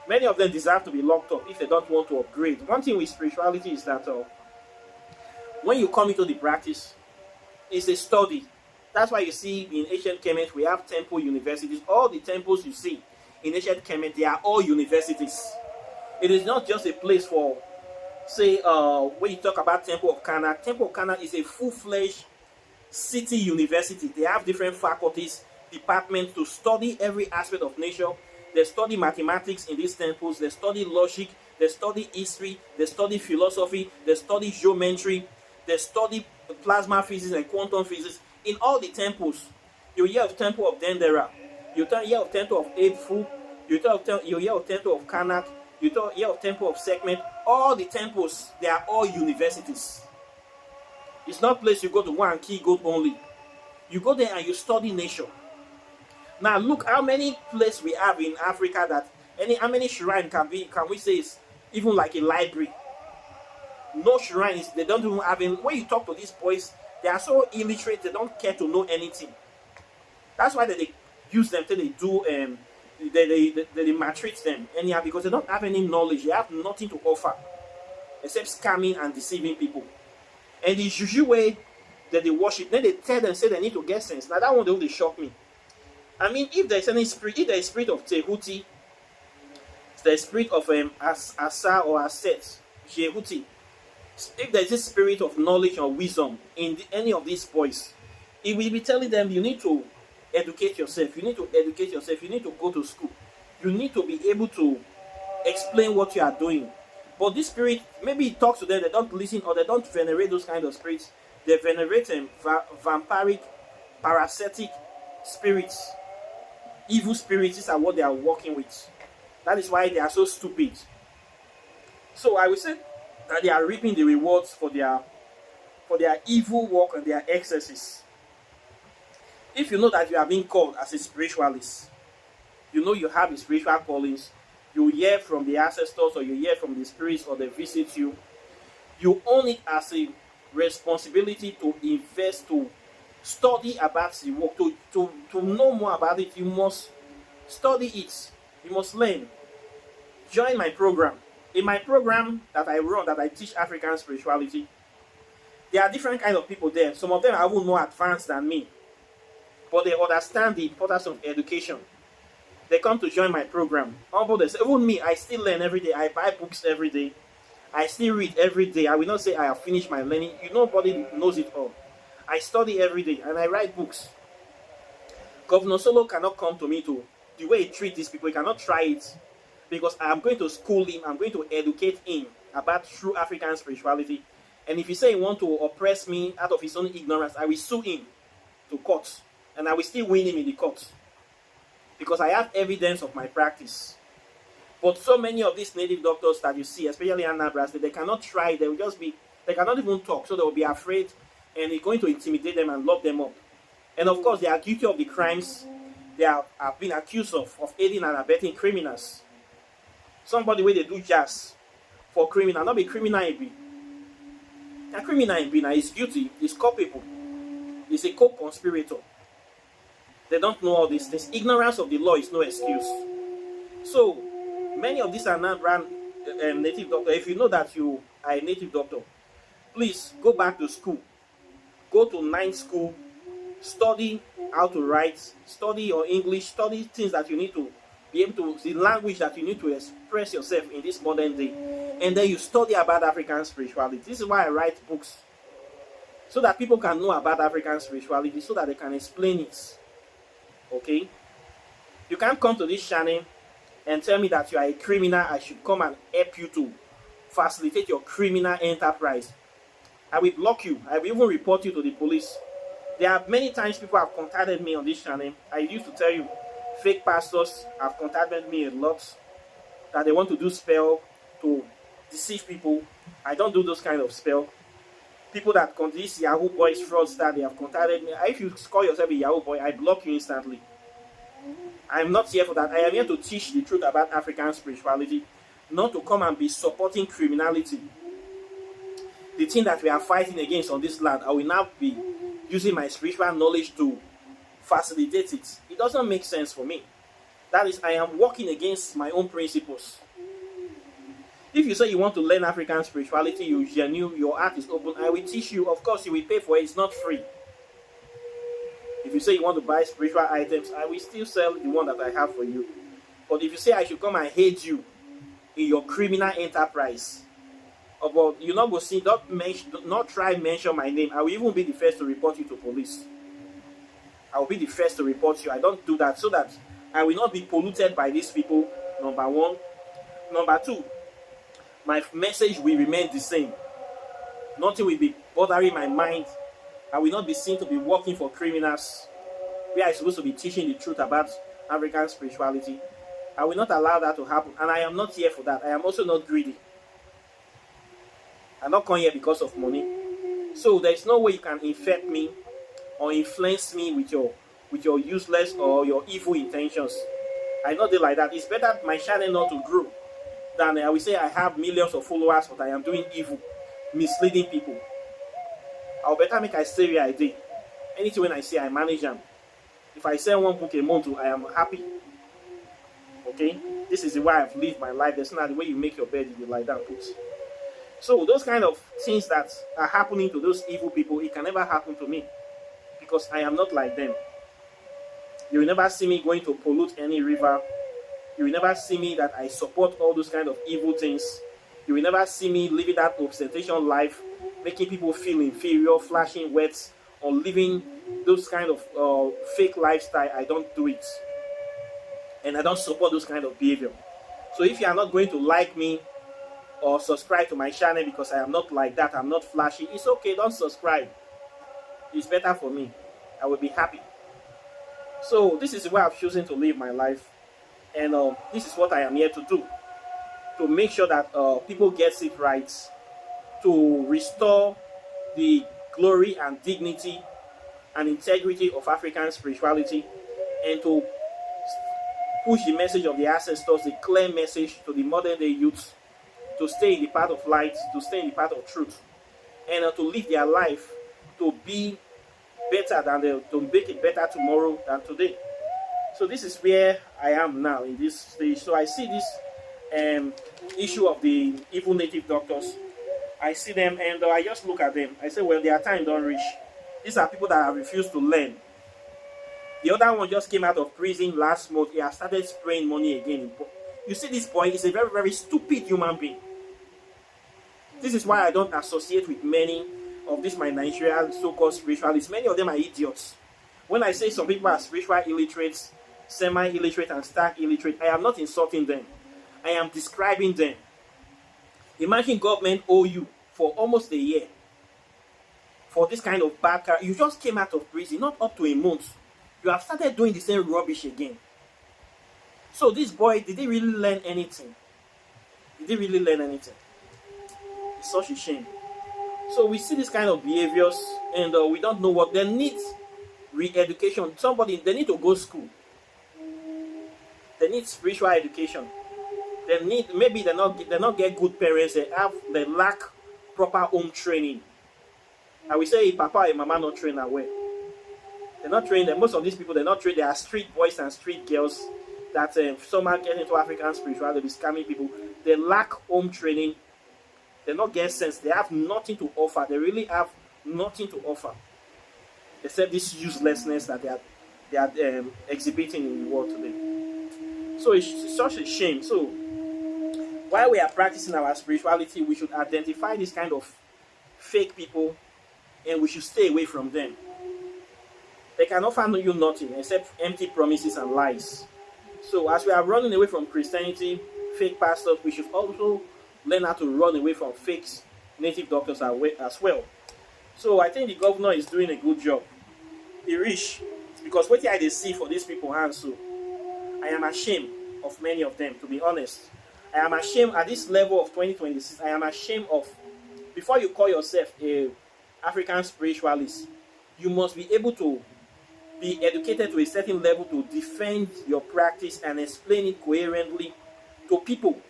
Many of them deserve to be locked up if they don't want to upgrade. One thing with spirituality is that when you come into the practice, it's a study. That's why you see in ancient Kemet we have temple universities. All the temples you see in ancient Kemet, they are all universities. It is not just a place for, say, when you talk about Temple of Karnak. Temple of Karnak is a full-fledged city university. They have different faculties, departments to study every aspect of nature. They study mathematics in these temples. They study logic. They study history. They study philosophy. They study geometry. They study plasma physics and quantum physics. In all the temples, you hear of Temple of Dendera, you hear of Temple of Edfu, you hear of Temple of Karnak, you hear of Temple of Sekhmet. All the temples, they are all universities. It's not a place you go to one key goat only. You go there and you study nature. Now look how many places we have in Africa that how many shrine can we say is even like a library. No shrine is, they don't even have any. When you talk to these boys, they are so illiterate, they don't care to know anything. That's why they use them till they do they maltreat them anyhow, because they don't have any knowledge. They have nothing to offer except scamming and deceiving people. And the juju way that they worship, then they tell them, say they need to get sense. Now that one, they really shock me. I mean, if there's any spirit, if there's spirit of Tehuti, the spirit of Asa or Aset, Jehuti, if there's this spirit of knowledge or wisdom in any of these boys, it will be telling them, you need to educate yourself, you need to educate yourself, you need to go to school, you need to be able to explain what you are doing. But this spirit, maybe it talks to them, they don't listen, or they don't venerate those kind of spirits. They venerate them, vampiric, parasitic spirits, evil spirits. These are what they are working with. That is why they are so stupid. So I will say that they are reaping the rewards for their evil work and their excesses. If you know that you are being called as a spiritualist, you know you have the spiritual callings, you hear from the ancestors or you hear from the spirits or they visit you, you own it as a responsibility to invest, to study about the work, to know more about it. You must study it. You must learn. Join my program. In my program that I run, that I teach African spirituality, there are different kind of people there. Some of them are even more advanced than me, but they understand the importance of education. They come to join my program. Even me, I still learn every day. I buy books every day. I still read every day. I will not say I have finished my learning. Nobody knows it all. I study every day and I write books. Governor Solo cannot come to me to the way he treats these people. He cannot try it, because I am going to school him. I'm going to educate him about true African spirituality. And if he say he want to oppress me out of his own ignorance, I will sue him to court, and I will still win him in the court, because I have evidence of my practice. But so many of these native doctors that you see, especially Anambra State, they cannot try. They will just be, they cannot even talk, so they will be afraid, and it's going to intimidate them and lock them up. And of course, they are guilty of the crimes they have been accused of aiding and abetting criminals. Somebody where they do jazz for criminal, not be criminal in be. A criminal in be now is guilty, is culpable, is a co-conspirator. They don't know all these things. Ignorance of the law is no excuse. So many of these Anambra native doctors, if you know that you are a native doctor, please go back to school. Go to 9th school, study how to write, study your English, study things that you need to be able to, the language that you need to express yourself in this modern day. And then you study about African spirituality. This is why I write books, so that people can know about African spirituality, so that they can explain it. Okay? You can't come to this channel and tell me that you are a criminal. I should come and help you to facilitate your criminal enterprise. I will block you. I will even report you to the police. There are many times people have contacted me on this channel. I used to tell you, fake pastors have contacted me a lot, that they want to do spell to deceive people. I don't do those kind of spell. People that these Yahoo boys fraudsters, they have contacted me. If you call yourself a Yahoo boy, I block you instantly. I'm not here for that. I am here to teach the truth about African spirituality, not to come and be supporting criminality. The thing that we are fighting against on this land, I will now be using my spiritual knowledge to facilitate it. It doesn't make sense for me. That is, I am working against my own principles. If you say you want to learn African spirituality, you genuine, your heart is open, I will teach you. Of course, you will pay for it. It's not free. If you say you want to buy spiritual items, I will still sell the one that I have for you. But if you say I should come and hate you in your criminal enterprise, about you not go see, not try mention my name. I will even be the first to report you to police. I will be the first to report you. I don't do that, so that I will not be polluted by these people. Number one. Number two, my message will remain the same. Nothing will be bothering my mind. I will not be seen to be working for criminals, where I'm supposed to be teaching the truth about African spirituality. I will not allow that to happen, and I am not here for that. I am also not greedy. I'm not coming here because of money. So there is no way you can infect me or influence me with your useless or your evil intentions. I know they like that. It's better my channel not to grow than I will say I have millions of followers, but I am doing evil, misleading people. I'll better make I stay where I did. Anything when I say I manage them. If I sell one book a month, I am happy. Okay? This is the way I've lived my life. There's not the way you make your bed, you lie down, put. So those kind of things that are happening to those evil people, it can never happen to me, because I am not like them. You will never see me going to pollute any river. You will never see me that I support all those kind of evil things. You will never see me living that ostentation life, making people feel inferior, flashing words, or living those kind of fake lifestyle. I don't do it. And I don't support those kind of behavior. So if you are not going to like me or subscribe to my channel because I am not like that, I'm not flashy, it's okay, don't subscribe. It's better for me. I will be happy. So this is the way I've chosen to live my life. And this is what I am here to do. To make sure that people get it right. To restore the glory and dignity and integrity of African spirituality. And to push the message of the ancestors, the clear message to the modern day youth, to stay in the path of light, to stay in the path of truth. and to live their life to be better to make it better tomorrow than today. So this is where I am now in this stage. So I see this issue of the evil native doctors. I see them and I just look at them. I say, well, their time don't reach. These are people that have refused to learn. The other one just came out of prison last month. He has started spraying money again. You see, this boy is a very, very stupid human being. This is why I don't associate with many of these my Nigerian so-called spiritualists. Many of them are idiots. When I say some people are spiritual illiterates, semi-illiterate and stark illiterate, I am not insulting them. I am describing them. Imagine government owe you for almost a year for this kind of bad character. You just came out of prison, not up to a month. You have started doing the same rubbish again. So this boy, did he really learn anything? Did he really learn anything? It's such a shame. So we see this kind of behaviors and we don't know what they need. Re-education. They need to go to school. They need spiritual education. They need, maybe they not get good parents. They lack proper home training. I will say, papa and mama not trained well. They're not trained. Most of these people, they're not trained. They are street boys and street girls that somehow get into African spirituality, be scamming people. They lack home training. They not get sense. They have nothing to offer. They really have nothing to offer, except this uselessness that they are exhibiting in the world today. So it's such a shame. So while we are practicing our spirituality, we should identify this kind of fake people and we should stay away from them. They can offer you nothing except empty promises and lies. So as we are running away from Christianity, fake pastors, we should also learn how to run away from fake native doctors as well. So I think the governor is doing a good job. He rich because what I see for these people hands, so I am ashamed of many of them, to be honest. I am ashamed at this level of 2026. I am ashamed of, before you call yourself a African spiritualist, you must be able to be educated to a certain level to defend your practice and explain it coherently to people.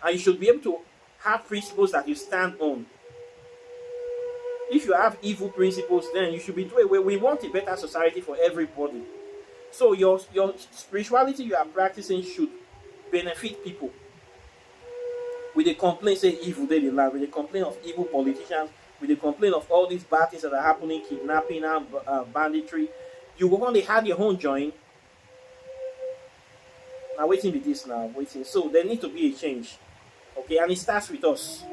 And you should be able to have principles that you stand on. If you have evil principles, then you should be doing well. We want a better society for everybody. So your spirituality you are practicing should benefit people. With the complaint, say evil daily life, with the complaint of evil politicians, with the complaint of all these bad things that are happening, kidnapping and banditry, you will only have your own join. Now waiting with this now, waiting. So there needs to be a change. Okay, and it starts with us.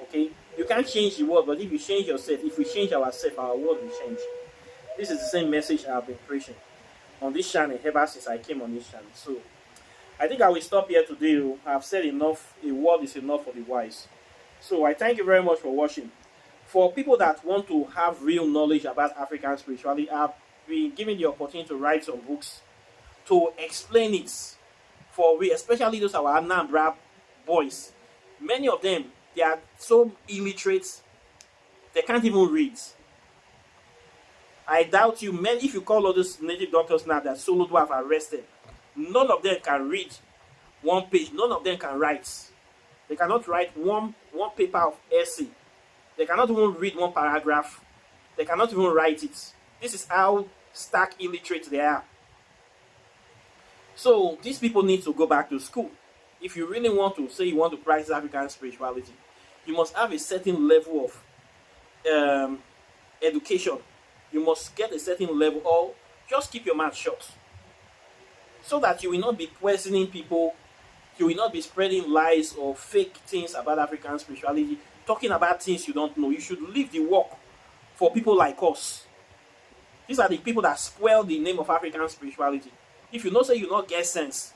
Okay, you can't change the world, but if you change yourself, if we change ourselves, our world will change. This is the same message I've been preaching on this channel ever since I came on this channel. So I think I will stop here today. I've said enough. A word is enough for the wise. So I thank you very much for watching. For people that want to have real knowledge about African spirituality, I've been given the opportunity to write some books to explain it for we, especially those our Anambra boys. Many of them, they are so illiterate, they can't even read. I doubt you, men, if you call all those native doctors now that Soludo have arrested, none of them can read one page, none of them can write. They cannot write one paper of essay. They cannot even read one paragraph. They cannot even write it. This is how stark illiterate they are. So these people need to go back to school. If you really want to say you want to practice African spirituality, you must have a certain level of education. You must get a certain level, or just keep your mouth shut, so that you will not be poisoning people. You will not be spreading lies or fake things about African spirituality, talking about things you don't know. You should leave the work for people like us. These are the people that spoil the name of African spirituality. If you know say you not get sense,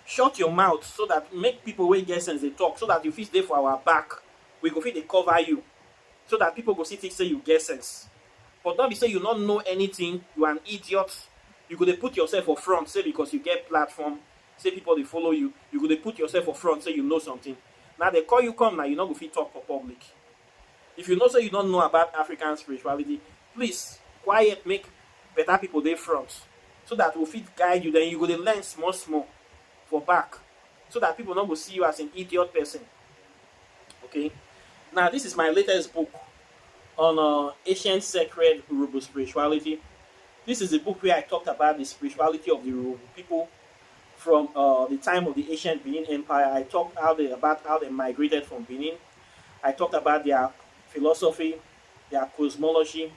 shut your mouth so that make people wey get sense they talk, so that you fit dey for our back. We go fit dey cover you, so that people go see think say you get sense. But don't be say you not know anything, you are an idiot. You go dey put yourself for front, say because you get platform, say people they follow you, you go dey put yourself for front, say you know something. Now they call you come now, you not go fit talk for public. If you know say you don't know about African spirituality, please quiet, make better people dey front, so that will fit guide you. Then you go dey learn small for back, so that people not go see you as an idiot person. Okay, Now, this is my latest book on ancient sacred Yoruba spirituality. This is a book where I talked about the spirituality of the Yoruba people from the time of the ancient Benin Empire. I talked about how they migrated from Benin. I talked about their philosophy, their cosmology,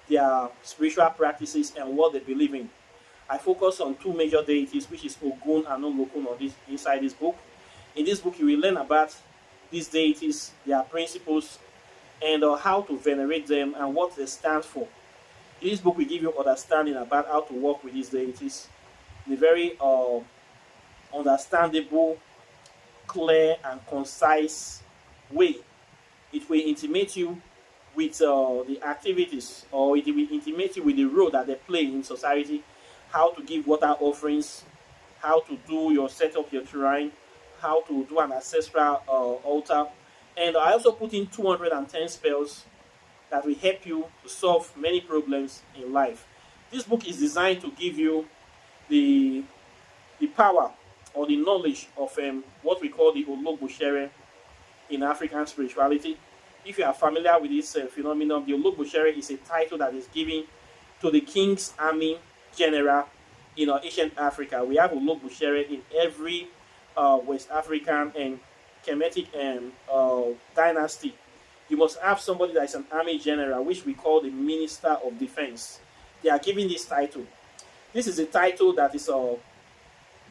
their spiritual practices, and what they believe in. I focus on two major deities, which is Ogun and Olokun, on this inside this book. In this book, you will learn about these deities, their principles, and how to venerate them and what they stand for. This book will give you understanding about how to work with these deities in a very understandable, clear, and concise way. It will intimate you with the activities, or it will intimate you with the role that they play in society, how to give water offerings, how to do your set up your shrine, how to do an ancestral altar. And I also put in 210 spells that will help you to solve many problems in life. This book is designed to give you the power or the knowledge of what we call the Ologboshere in African spirituality. If you are familiar with this phenomenon, the Ologboshere is a title that is given to the king's army general in ancient Africa. We have Ologboshere in every West African and Kemetic dynasty. You must have somebody that is an army general, which we call the Minister of Defense. They are given this title. This is a title that is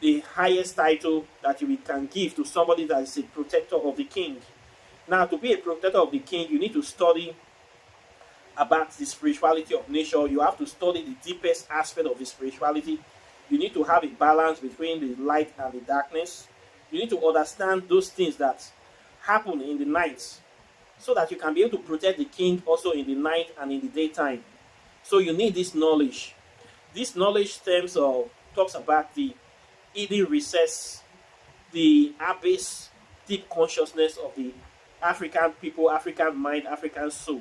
the highest title that you can give to somebody that is a protector of the king. Now, to be a protector of the king, you need to study about the spirituality of nature. You have to study the deepest aspect of the spirituality. You need to have a balance between the light and the darkness. You need to understand those things that happen in the night so that you can be able to protect the king also in the night and in the daytime. So you need this knowledge. This knowledge talks about the hidden recess, the abyss, deep consciousness of the African people, African mind, African soul.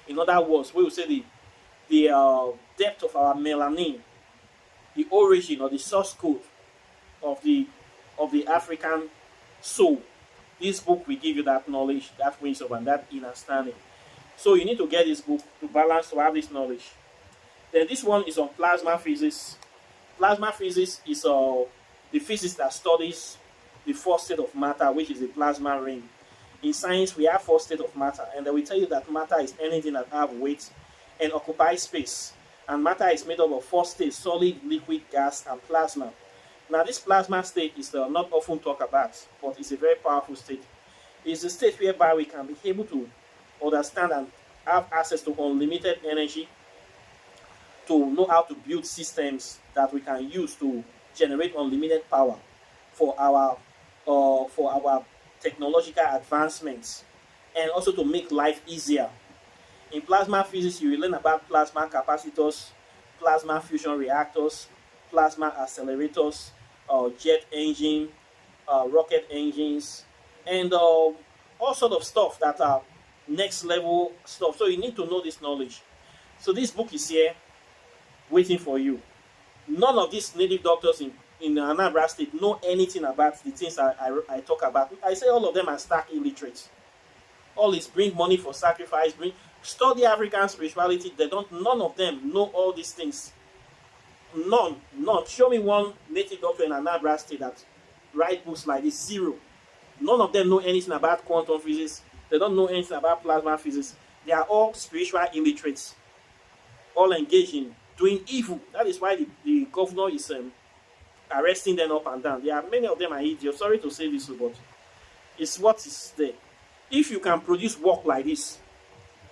In other words, we will say the depth of our melanin, the origin or the source code of the African soul. This book will give you that knowledge, that wisdom, and that understanding. So you need to get this book to balance, to have this knowledge. Then this one is on plasma physics. Plasma physics is the physics that studies the fourth state of matter, which is the plasma ring. In science, we have four states of matter, and they will tell you that matter is anything that have weight and occupies space. And matter is made up of four states: solid, liquid, gas, and plasma. Now, this plasma state is not often talked about, but it's a very powerful state. It's a state whereby we can be able to understand and have access to unlimited energy, to know how to build systems that we can use to generate unlimited power for our technological advancements, and also to make life easier. In plasma physics, you will learn about plasma capacitors, plasma fusion reactors, plasma accelerators, jet engine, rocket engines, and all sort of stuff that are next level stuff. So you need to know this knowledge. So this book is here waiting for you. None of these native doctors in Anambra State know anything about the things I talk about. I say all of them are stark illiterate. All is bring money for sacrifice, study African spirituality. None of them know all these things. None. Show me one native doctor in Anambra State that write books like this. Zero. None of them know anything about quantum physics. They don't know anything about plasma physics. They are all spiritual illiterates, all engaged in doing evil. That is why the governor is arresting them up and down. Many of them are idiots. Sorry to say this, but it's what is there. If you can produce work like this,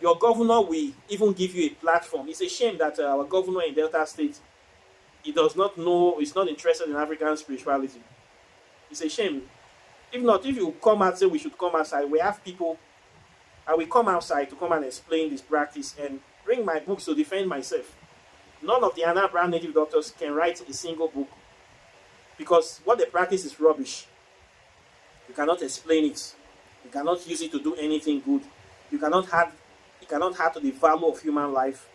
your governor will even give you a platform. It's a shame that our governor in Delta State, he does not know, he's not interested in African spirituality. It's a shame. If not, if you come out and say we should come outside, we have people, I will come outside to come and explain this practice and bring my books to defend myself. None of the Anambra native doctors can write a single book because what they practice is rubbish. You cannot explain it. You cannot use it to do anything good. You cannot add to the value of human life.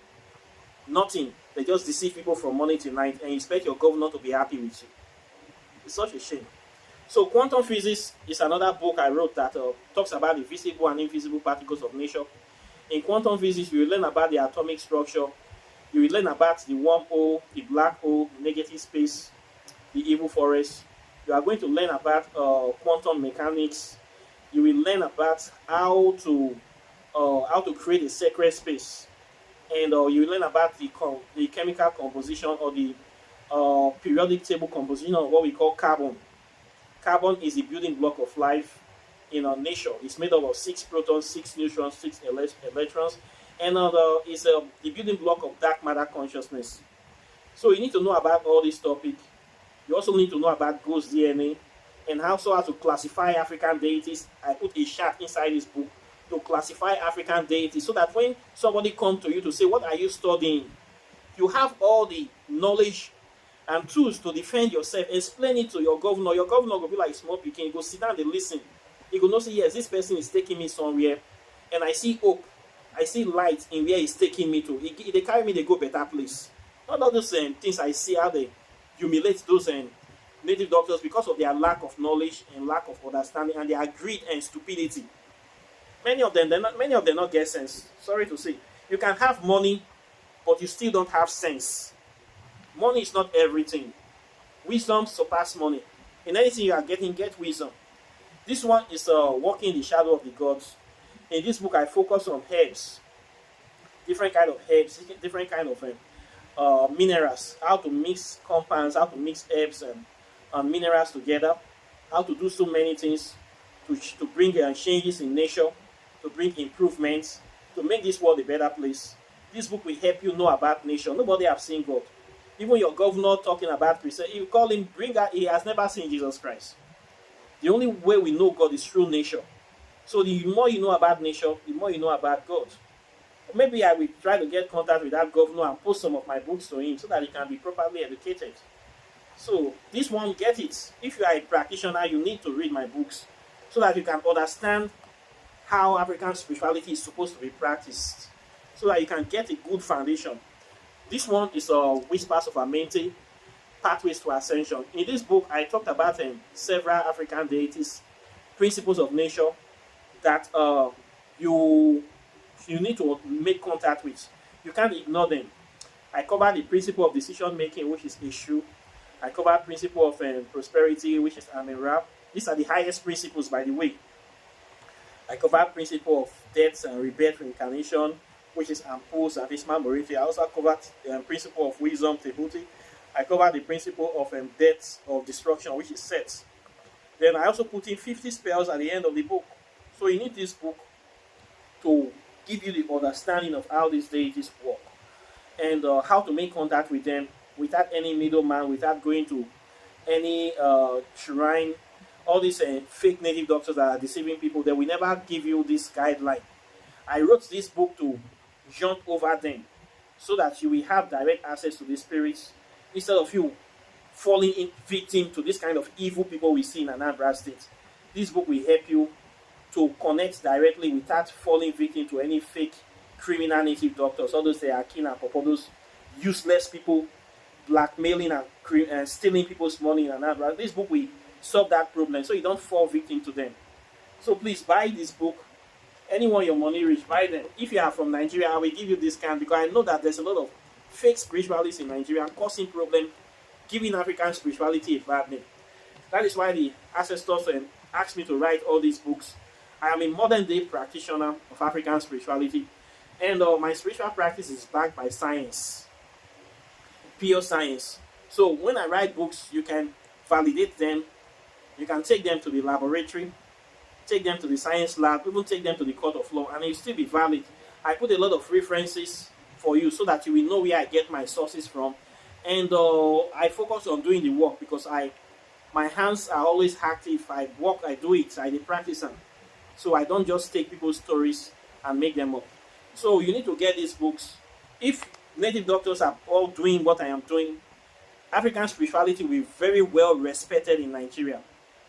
Nothing. They just deceive people from morning to night and expect your governor to be happy with you. It's such a shame. So quantum physics is another book I wrote that talks about the visible and invisible particles of nature. In quantum physics, you will learn about the atomic structure, you will learn about the wormhole, the black hole, negative space, the evil forest. You are going to learn about quantum mechanics. You will learn about how to create a sacred space, and you will learn about the chemical composition or the periodic table composition of what we call carbon. Carbon is the building block of life in our nature. It's made up of 6 protons, 6 neutrons, 6 electrons, and is the building block of dark matter consciousness. So you need to know about all this topic. You also need to know about ghost DNA and also how to classify African deities. I put a chart inside this book to classify African deities so that when somebody comes to you to say, what are you studying? You have all the knowledge and tools to defend yourself. Explain it to your governor. Your governor will be like small pikin. He go sit down and listen. He will not say, yes, this person is taking me somewhere, and I see hope. I see light in where he's taking me to. They carry me, they go better place. Not all those things I see how they humiliate those native doctors because of their lack of knowledge and lack of understanding and their greed and stupidity. Many of them not get sense. Sorry to say. You can have money, but you still don't have sense. Money is not everything. Wisdom surpasses money. In anything you are getting, get wisdom. This one is walking in the shadow of the gods. In this book, I focus on herbs, different kind of herbs, different kind of minerals, how to mix compounds, how to mix herbs and minerals together, how to do so many things to bring changes in nature, to bring improvements, to make this world a better place. This book will help you know about nature. Nobody has seen God. Even your governor talking about Christ, you call him, he has never seen Jesus Christ. The only way we know God is through nature. So the more you know about nature, the more you know about God. Maybe I will try to get contact with that governor and post some of my books to him so that he can be properly educated. So this one, get it. If you are a practitioner, you need to read my books so that you can understand how African spirituality is supposed to be practiced, so that you can get a good foundation. This one is Whispers of Amente, Pathways to Ascension. In this book, I talked about several African deities, principles of nature that you need to make contact with. You can't ignore them. I cover the principle of decision making, which is Ishu. I cover principle of prosperity, which is Amenra. These are the highest principles, by the way. I cover principle of death and rebirth, reincarnation, which is Ampus and Isma Moriti. I also covered the principle of wisdom, Tehuti. I cover the principle of death, of destruction, which is Set. Then I also put in 50 spells at the end of the book. So you need this book to give you the understanding of how these deities work and how to make contact with them without any middleman, without going to any shrine. All these fake native doctors that are deceiving people, they will never give you this guideline. I wrote this book to jump over them so that you will have direct access to the spirits instead of you falling in victim to this kind of evil people we see in Anambra State. This book will help you to connect directly without falling victim to any fake criminal native doctors. All those they are keen and those useless people blackmailing and stealing people's money in Anambra. This book will solve that problem so you don't fall victim to them. So please buy this book. Anyone your money reach, buy them. If you are from Nigeria, I will give you discount because I know that there's a lot of fake spiritualists in Nigeria causing problem, giving African spirituality a bad name. That is why the ancestors asked me to write all these books. I am a modern day practitioner of African spirituality, and my spiritual practice is backed by science, pure science. So when I write books, you can validate them, you can take them to the laboratory, take them to the science lab, even take them to the court of law, and it will still be valid. I put a lot of references for you so that you will know where I get my sources from, and I focus on doing the work because my hands are always active. I work, I do it, I practice them. So I don't just take people's stories and make them up. So you need to get these books. If native doctors are all doing what I am doing, African spirituality will be very well respected in Nigeria.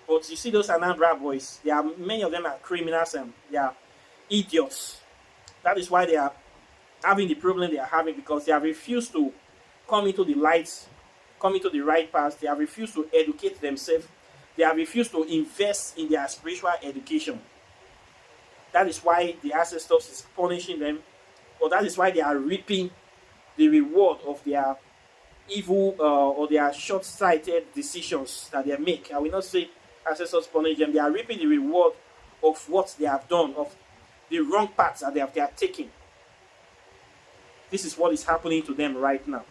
But you see those Anambra boys, many of them are criminals and they are idiots. That is why they are having the problem they are having, because they have refused to come into the light, come into the right path. They have refused to educate themselves. They have refused to invest in their spiritual education. That is why the ancestors is punishing them, or that is why they are reaping the reward of their evil or their short-sighted decisions that they make. I will not say ancestors punish them. They are reaping the reward of what they have done, of the wrong paths that they are taking. This is what is happening to them right now.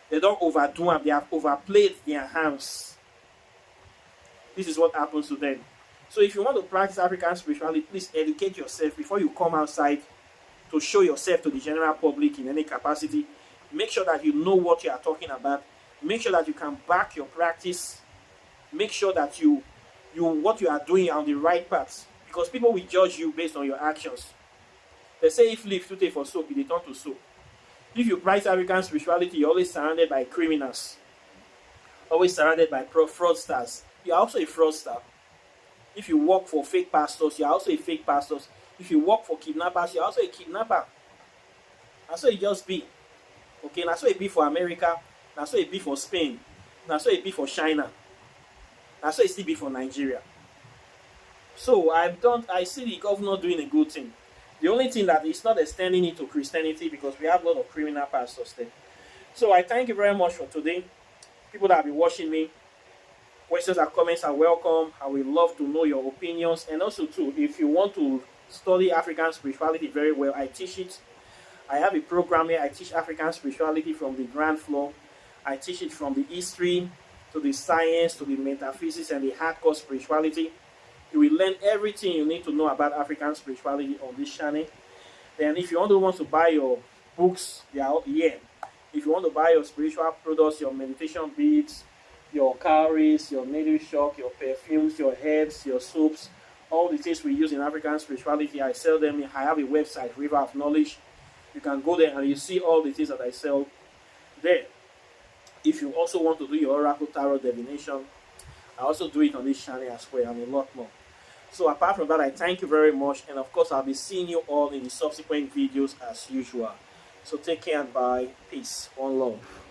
They don't overdo them. They have overplayed their hands. This is what happens to them. So if you want to practice African spirituality, please educate yourself before you come outside to show yourself to the general public in any capacity. Make sure that you know what you are talking about. Make sure that you can back your practice. Make sure that you what you are doing are on the right path. Because people will judge you based on your actions. They say if leaf to take for soap, they turn to soap. If you practice African spirituality, you're always surrounded by criminals. Always surrounded by fraudsters. You are also a fraudster. If you work for fake pastors, you are also a fake pastor. If you work for kidnappers, you are also a kidnapper. That's what it just be. Okay, that's what it be for America. That's what it be for Spain. That's what it be for China. That's what it still be for Nigeria. So I see the governor doing a good thing. The only thing that is not extending it to Christianity, because we have a lot of criminal pastors there. So I thank you very much for today. People that have been watching me, questions and comments are welcome. I would love to know your opinions. And also too, if you want to study African spirituality very well, I teach it. I have a program here. I teach African spirituality from the ground floor. I teach it from the history to the science to the metaphysics and the hardcore spirituality. You will learn everything you need to know about African spirituality on this channel. Then if you want to buy your books, they are here. If you want to buy your spiritual products, your meditation beads, your cowries, your native shock, your perfumes, your herbs, your soaps, all the things we use in African spirituality, I sell them. I have a website, River of Knowledge. You can go there and you see all the things that I sell there. If you also want to do your oracle tarot divination, I also do it on this channel as well, and a lot more. So apart from that, I thank you very much, and of course I'll be seeing you all in the subsequent videos as usual. So take care and bye. Peace. One love.